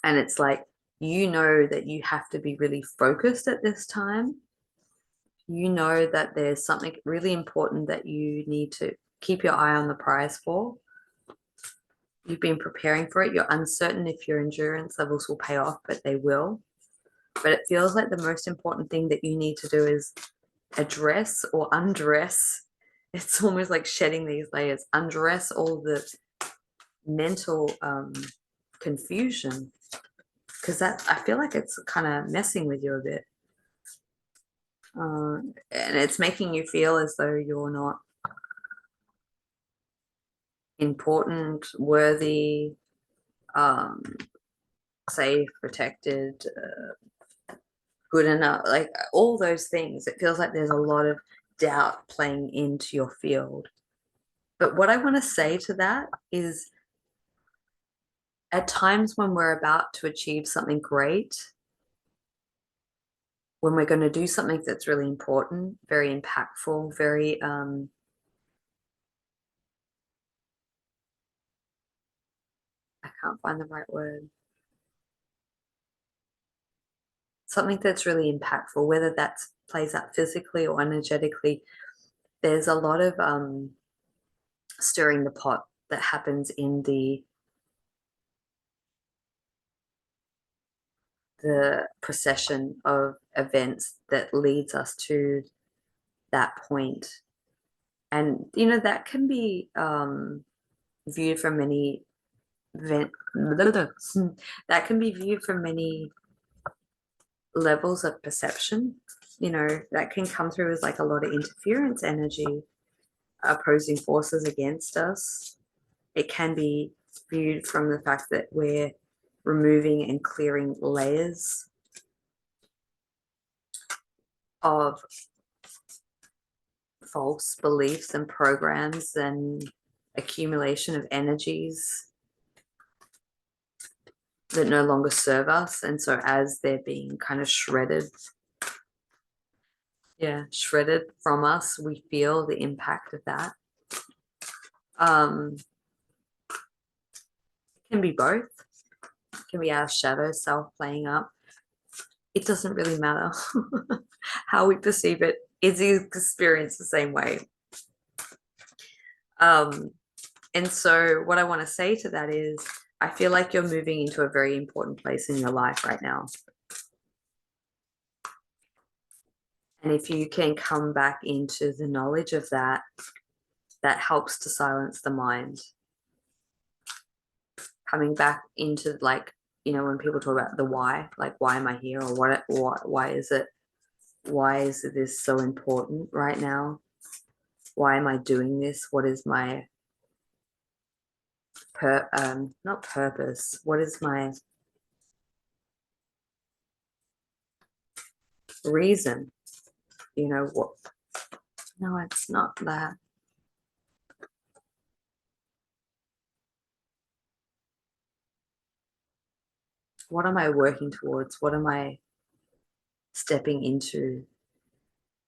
And it's like, you know that you have to be really focused at this time. You know that there's something really important that you need to keep your eye on the prize for. You've been preparing for it. You're uncertain if your endurance levels will pay off, but they will. But it feels like the most important thing that you need to do is address or undress. It's almost like shedding these layers, undress all the mental confusion, because that, I feel like it's kind of messing with you a bit. And it's making you feel as though you're not important, worthy, safe, protected, good enough, like all those things. It feels like there's a lot of doubt playing into your field. But what I want to say to that is, at times when we're about to achieve something great, when we're going to do something that's really important, very impactful, very I can't find the right word. Something that's really impactful, whether that plays out physically or energetically, there's a lot of stirring the pot that happens in the procession of events that leads us to that point. And that can be viewed from many that can be viewed from many levels of perception. That can come through as like a lot of interference energy, opposing forces against us. It can be viewed from the fact that we're removing and clearing layers of false beliefs and programs and accumulation of energies that no longer serve us. And so as they're being kind of shredded from us, we feel the impact of that. It can be both. It can be our shadow self playing up. It doesn't really matter how we perceive it. It's experienced the same way. And so what I want to say to that is, I feel like you're moving into a very important place in your life right now. And if you can come back into the knowledge of that, that helps to silence the mind. Coming back into like you know, when people talk about the why, like why am I here, or why is this so important right now? Why am I doing this? What is my not purpose? What is my reason? You know what? No, it's not that. What am I working towards? What am I stepping into?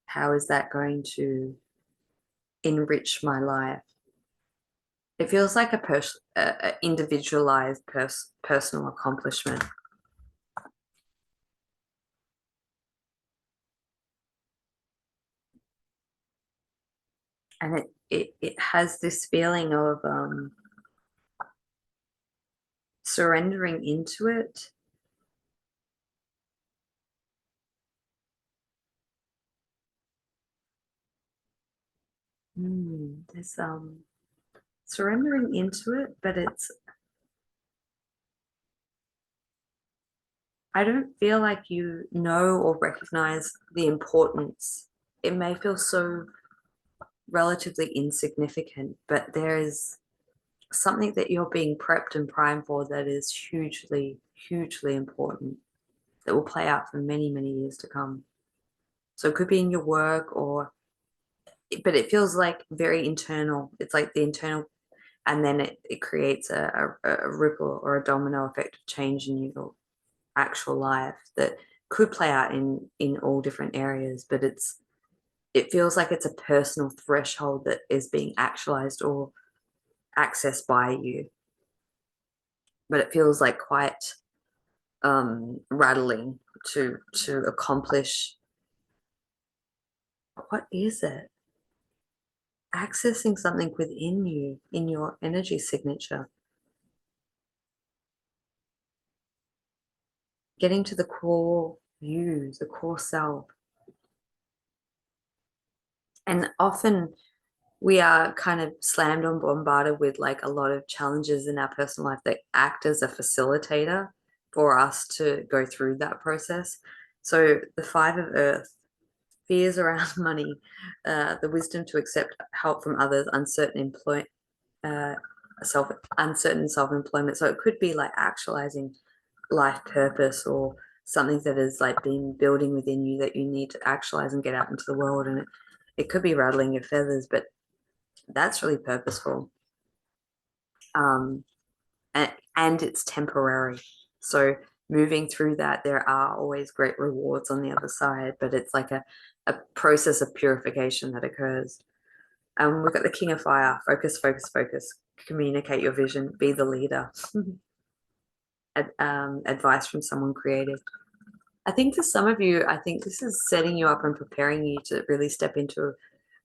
How is that going to enrich my life? It feels like a individualized personal accomplishment. And it has this feeling of surrendering into it. There's surrendering into it, but I don't feel like you know or recognize the importance. It may feel so relatively insignificant, but there is something that you're being prepped and primed for that is hugely, hugely important, that will play out for many, many years to come. So it could be in your work, or but it feels like very internal. It's like the internal, and then it creates a ripple or a domino effect of change in your actual life that could play out in all different areas. But it feels like it's a personal threshold that is being actualized or accessed by you. But it feels like quite rattling to accomplish. What is it? Accessing something within you, in your energy signature, getting to the core you, the core self. And often we are kind of slammed and bombarded with like a lot of challenges in our personal life that act as a facilitator for us to go through that process. So the Five of Earth, fears around money, the wisdom to accept help from others, uh, uncertain self-employment. So it could be like actualizing life purpose, or something that has like been building within you that you need to actualize and get out into the world. And it could be rattling your feathers, but that's really purposeful. Um, and it's temporary. So moving through that, there are always great rewards on the other side, but it's like a process of purification that occurs. We've got the King of Fire: focus, focus, focus, communicate your vision, be the leader. Advice from someone creative. I think for some of you, I think this is setting you up and preparing you to really step into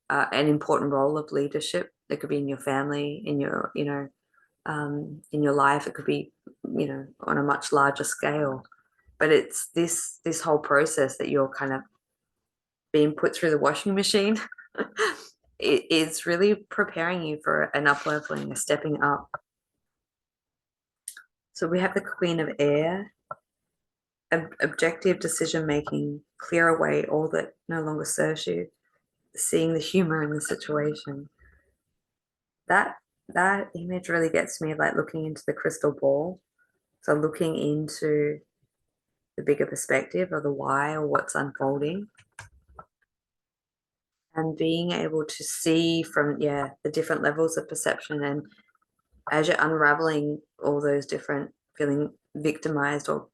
an important role of leadership. It could be in your family, in your, in your life. It could be, on a much larger scale. But it's this whole process that you're kind of being put through the washing machine. It is really preparing you for an up-leveling, a stepping up. So we have the Queen of Air, objective decision making, clear away all that no longer serves you, seeing the humor in the situation. That image really gets me, like looking into the crystal ball. So looking into the bigger perspective of the why or what's unfolding, and being able to see from the different levels of perception. And as you're unraveling all those different, feeling victimized or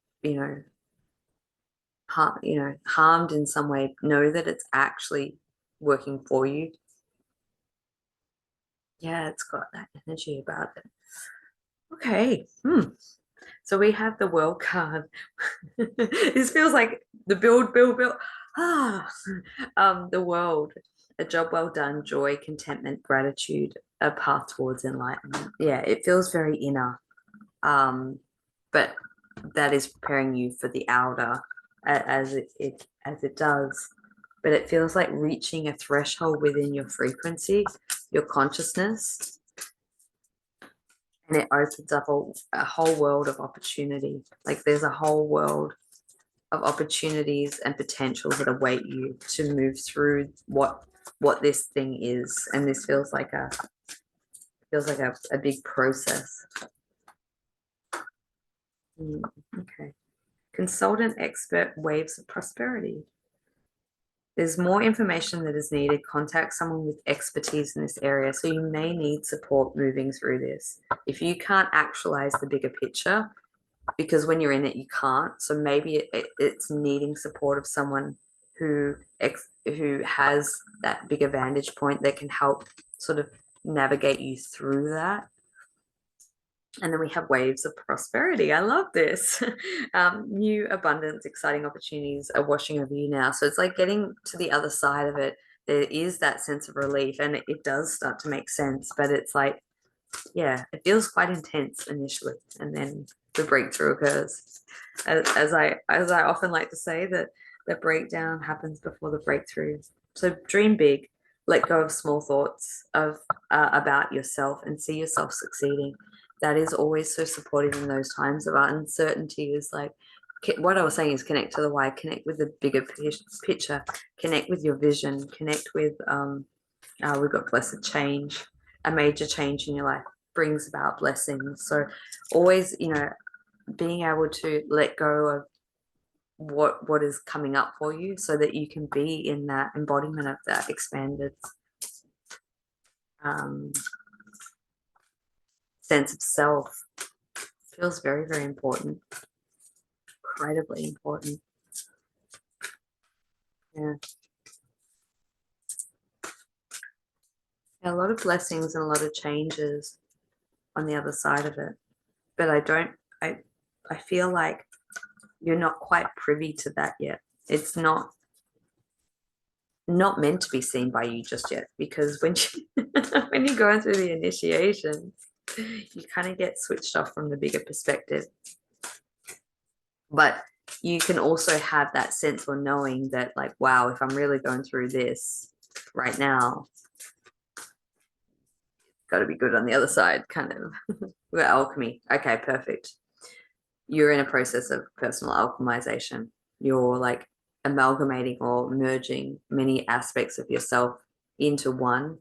harmed in some way, know that it's actually working for you. Yeah, it's got that energy about it. Okay. So we have the World card. This feels like the build. The World: a job well done, joy, contentment, gratitude, a path towards enlightenment. Yeah, it feels very inner. But that is preparing you for the outer, as it does. But it feels like reaching a threshold within your frequency, your consciousness, and it opens up a whole world of opportunity. Like there's a whole world of opportunities and potentials that await you to move through what this thing is. And this feels like a big process. Okay. Consultant expert waves of prosperity. There's more information that is needed. Contact someone with expertise in this area. So you may need support moving through this. If you can't actualize the bigger picture, because when you're in it, you can't. So maybe it's needing support of someone who has that bigger vantage point that can help sort of navigate you through that. And then we have waves of prosperity. I love this. New abundance, exciting opportunities are washing over you now. So it's like getting to the other side of it. There is that sense of relief, and it does start to make sense. But it's like, yeah, it feels quite intense initially, and then the breakthrough occurs. As I often like to say, that the breakdown happens before the breakthrough. So dream big, let go of small thoughts about yourself, and see yourself succeeding. That is always so supportive in those times of uncertainty. Is like what I was saying is connect to the why, connect with the bigger picture, connect with your vision, connect with we've got blessed change. A major change in your life brings about blessings. So always, being able to let go of what is coming up for you so that you can be in that embodiment of that expanded sense of self feels very, very important. Incredibly important. Yeah. A lot of blessings and a lot of changes on the other side of it. But I feel like you're not quite privy to that yet. It's not meant to be seen by you just yet, because when when you're going through the initiation, you kind of get switched off from the bigger perspective. But you can also have that sense or knowing that, like, wow, if I'm really going through this right now, got to be good on the other side, kind of. We're alchemy. Okay, perfect. You're in a process of personal alchemization. You're like amalgamating or merging many aspects of yourself into one,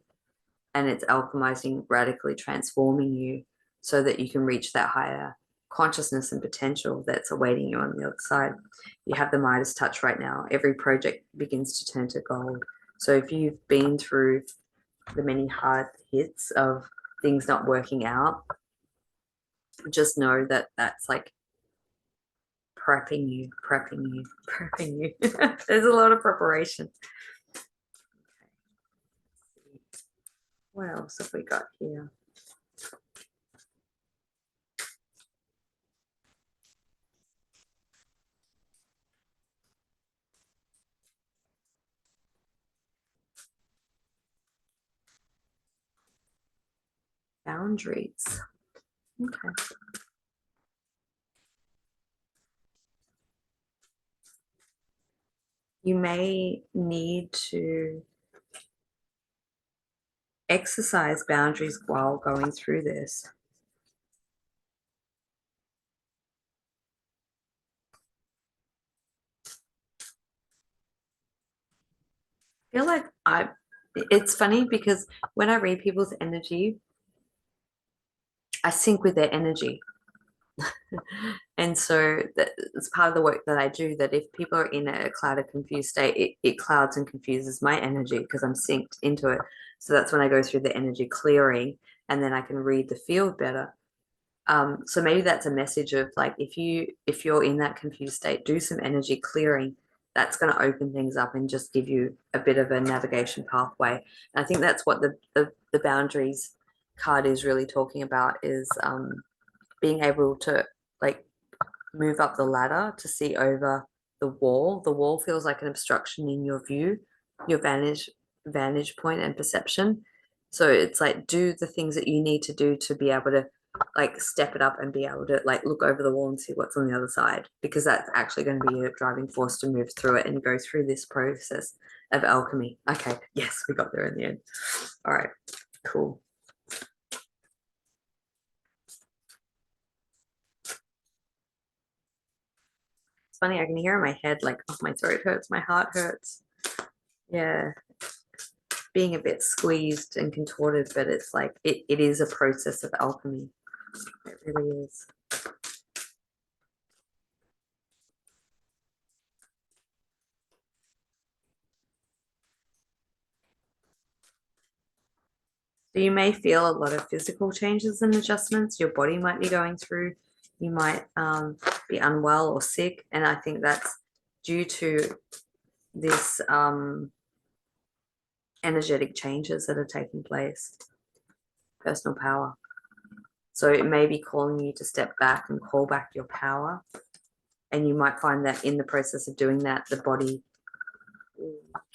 and it's alchemizing, radically transforming you so that you can reach that higher consciousness and potential that's awaiting you on the other side. You have the Midas touch right now. Every project begins to turn to gold. So if you've been through the many hard hits of things not working out, just know that that's like prepping you. There's a lot of preparation. What else have we got here? Boundaries. Okay. You may need to exercise boundaries while going through this. I feel like it's funny because when I read people's energy, I sync with their energy. And so it's part of the work that I do, that if people are in a clouded, confused state, it clouds and confuses my energy because I'm synced into it. So that's when I go through the energy clearing, and then I can read the field better. So maybe that's a message of like, if you're in that confused state, do some energy clearing. That's going to open things up and just give you a bit of a navigation pathway. And I think that's what the boundaries card is really talking about, is being able to like move up the ladder to see over the wall. The wall feels like an obstruction in your view, your vantage point and perception. So it's like, do the things that you need to do to be able to like step it up and be able to like look over the wall and see what's on the other side, because that's actually going to be a driving force to move through it and go through this process of alchemy. Okay, yes, we got there in the end. All right, cool. It's funny, I can hear in my head, like, oh, my throat hurts, my heart hurts. Yeah, being a bit squeezed and contorted, but it's like, it is a process of alchemy. It really is. So you may feel a lot of physical changes and adjustments your body might be going through. You might be unwell or sick, and I think that's due to this energetic changes that are taking place, personal power. So it may be calling you to step back and call back your power. And you might find that in the process of doing that, the body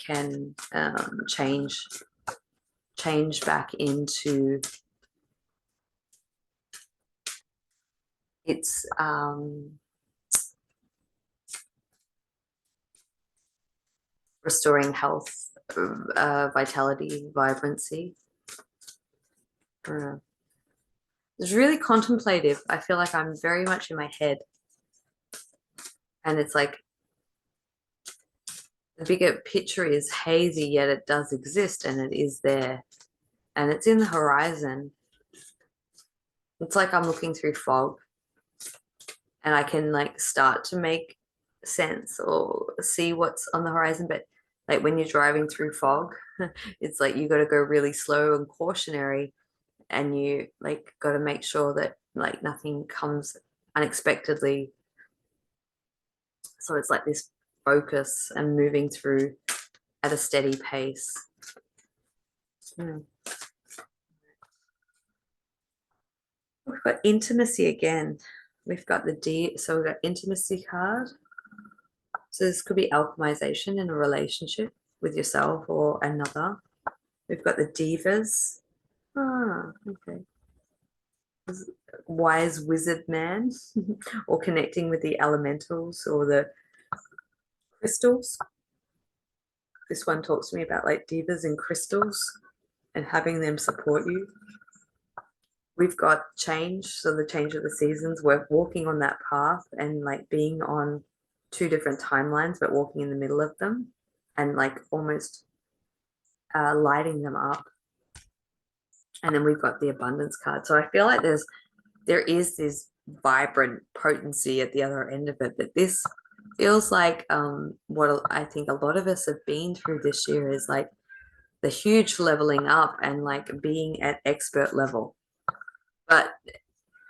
can change back into its restoring health, vitality, vibrancy. It's really contemplative. I feel like I'm very much in my head. And it's like the bigger picture is hazy, yet it does exist and it is there. And it's in the horizon. It's like I'm looking through fog and I can like start to make sense or see what's on the horizon. But like when you're driving through fog, it's like you got to go really slow and cautionary, and you like got to make sure that like nothing comes unexpectedly. So it's like this focus and moving through at a steady pace. We've got intimacy again. We've got the D, so we've got intimacy card. So this could be alchemization in a relationship with yourself or another. We've got the divas. Ah, okay. Wise wizard man, or connecting with the elementals or the crystals. This one talks to me about like divas and crystals and having them support you. We've got change, so the change of the seasons. We're walking on that path and like being on two different timelines, but walking in the middle of them and like almost lighting them up. And then we've got the abundance card. So I feel like there is this vibrant potency at the other end of it, but this feels like what I think a lot of us have been through this year is like the huge leveling up and like being at expert level. But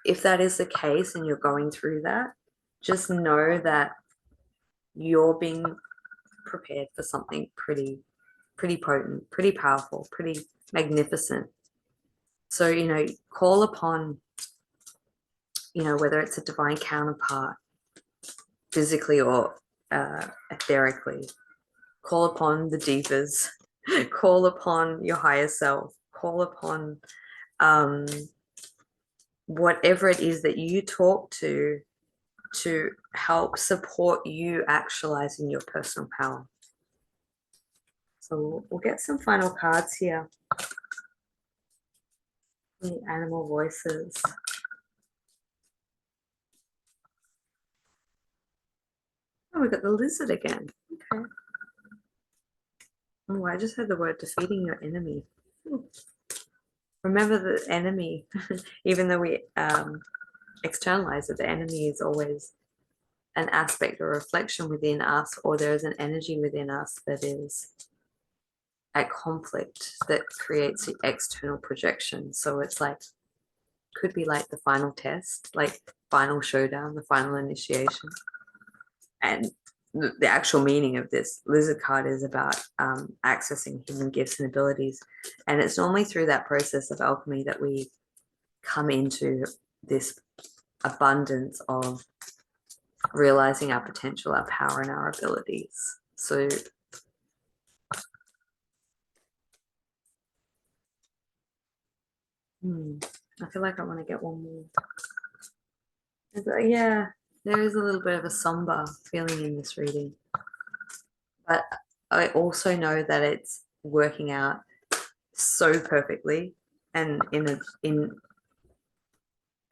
if that is the case and you're going through that, just know that you're being prepared for something pretty potent, pretty powerful, pretty magnificent. So, you know, call upon, you know, whether it's a divine counterpart, physically or etherically, call upon the divas, call upon your higher self, call upon whatever it is that you talk to help support you actualizing your personal power. So we'll get some final cards here. The animal voices. Oh, we got the lizard again. Okay. Oh, I just heard the word defeating your enemy. Remember the enemy, even though we externalize it, the enemy is always an aspect or reflection within us, or there is an energy within us that is at conflict that creates the external projection. So it's like, could be like the final test, like final showdown, the final initiation. And the actual meaning of this lizard card is about accessing human gifts and abilities. And it's normally through that process of alchemy that we come into this abundance of realizing our potential, our power, and our abilities. So I feel like I want to get one more. Yeah, there is a little bit of a somber feeling in this reading. But I also know that it's working out so perfectly and in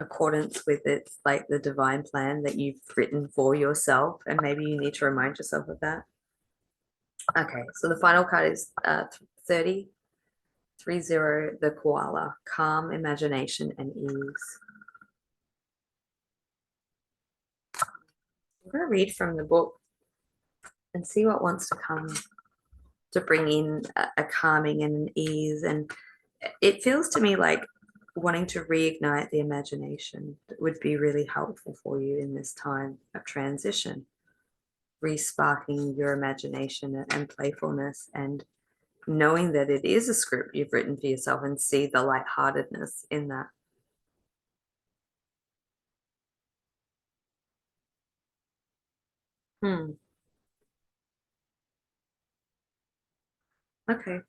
accordance with it, like the divine plan that you've written for yourself, and maybe you need to remind yourself of that. Okay, so the final card is 30, 30, the koala, calm, imagination, and ease. I'm going to read from the book and see what wants to come to bring in a calming and an ease. And it feels to me like wanting to reignite the imagination would be really helpful for you in this time of transition, re-sparking your imagination and playfulness, and knowing that it is a script you've written for yourself, and see the lightheartedness in that. Okay.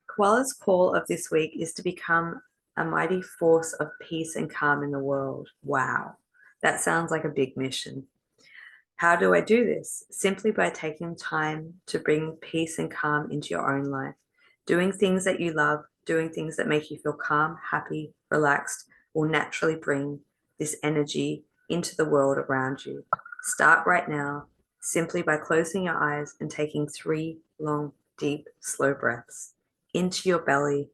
Koala's call of this week is to become a mighty force of peace and calm in the world. Wow. That sounds like a big mission. How do I do this? Simply by taking time to bring peace and calm into your own life. Doing things that you love, doing things that make you feel calm, happy, relaxed, will naturally bring this energy into the world around you. Start right now, simply by closing your eyes and taking 3 long, deep, slow breaths into your belly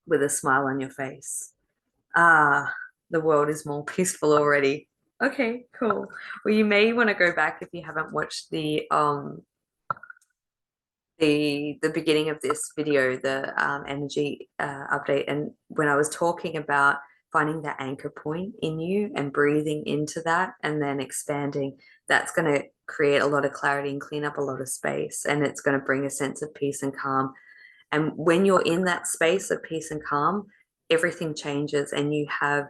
with a smile on your face. Ah, the world is more peaceful already. Okay, cool. Well, you may want to go back if you haven't watched the beginning of this video, the energy update, and when I was talking about finding that anchor point in you and breathing into that and then expanding, that's going to create a lot of clarity and clean up a lot of space, and it's going to bring a sense of peace and calm. And when you're in that space of peace and calm, everything changes, and you have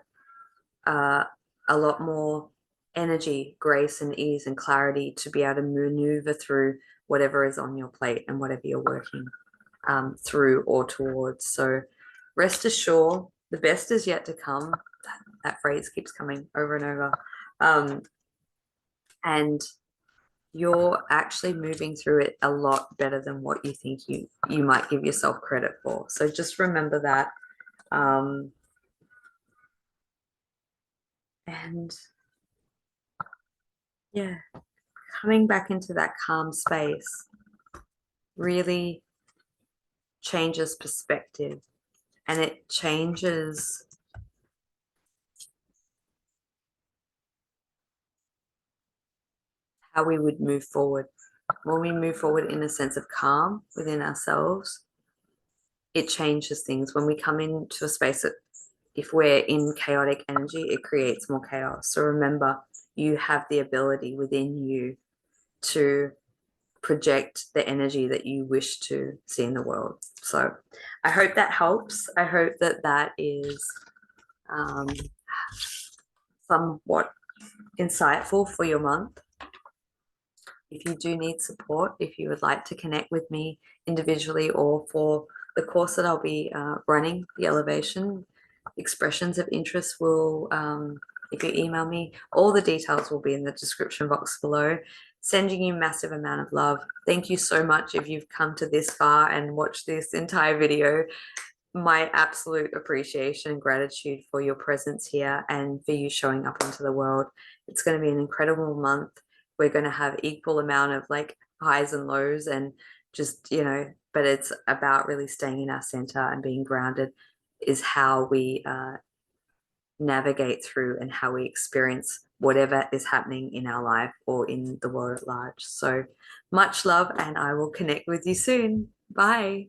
uh, a lot more energy, grace, and ease and clarity to be able to maneuver through whatever is on your plate and whatever you're working through or towards. So rest assured, the best is yet to come. That phrase keeps coming over and over. And you're actually moving through it a lot better than what you think you might give yourself credit for. So just remember that. And yeah, coming back into that calm space really changes perspective, and it changes how we would move forward. When we move forward in a sense of calm within ourselves, it changes things. When we come into a space that, if we're in chaotic energy, it creates more chaos. So remember, you have the ability within you to project the energy that you wish to see in the world. So I hope that helps. I hope that that is somewhat insightful for your month. If you do need support, if you would like to connect with me individually or for the course that I'll be running, the elevation, expressions of interest will, if you email me, all the details will be in the description box below. Sending you massive amount of love. Thank you so much if you've come to this far and watched this entire video. My absolute appreciation and gratitude for your presence here and for you showing up into the world. It's going to be an incredible month. We're going to have equal amount of like highs and lows, and just, but it's about really staying in our center and being grounded is how we navigate through and how we experience whatever is happening in our life or in the world at large. So much love, and I will connect with you soon. Bye.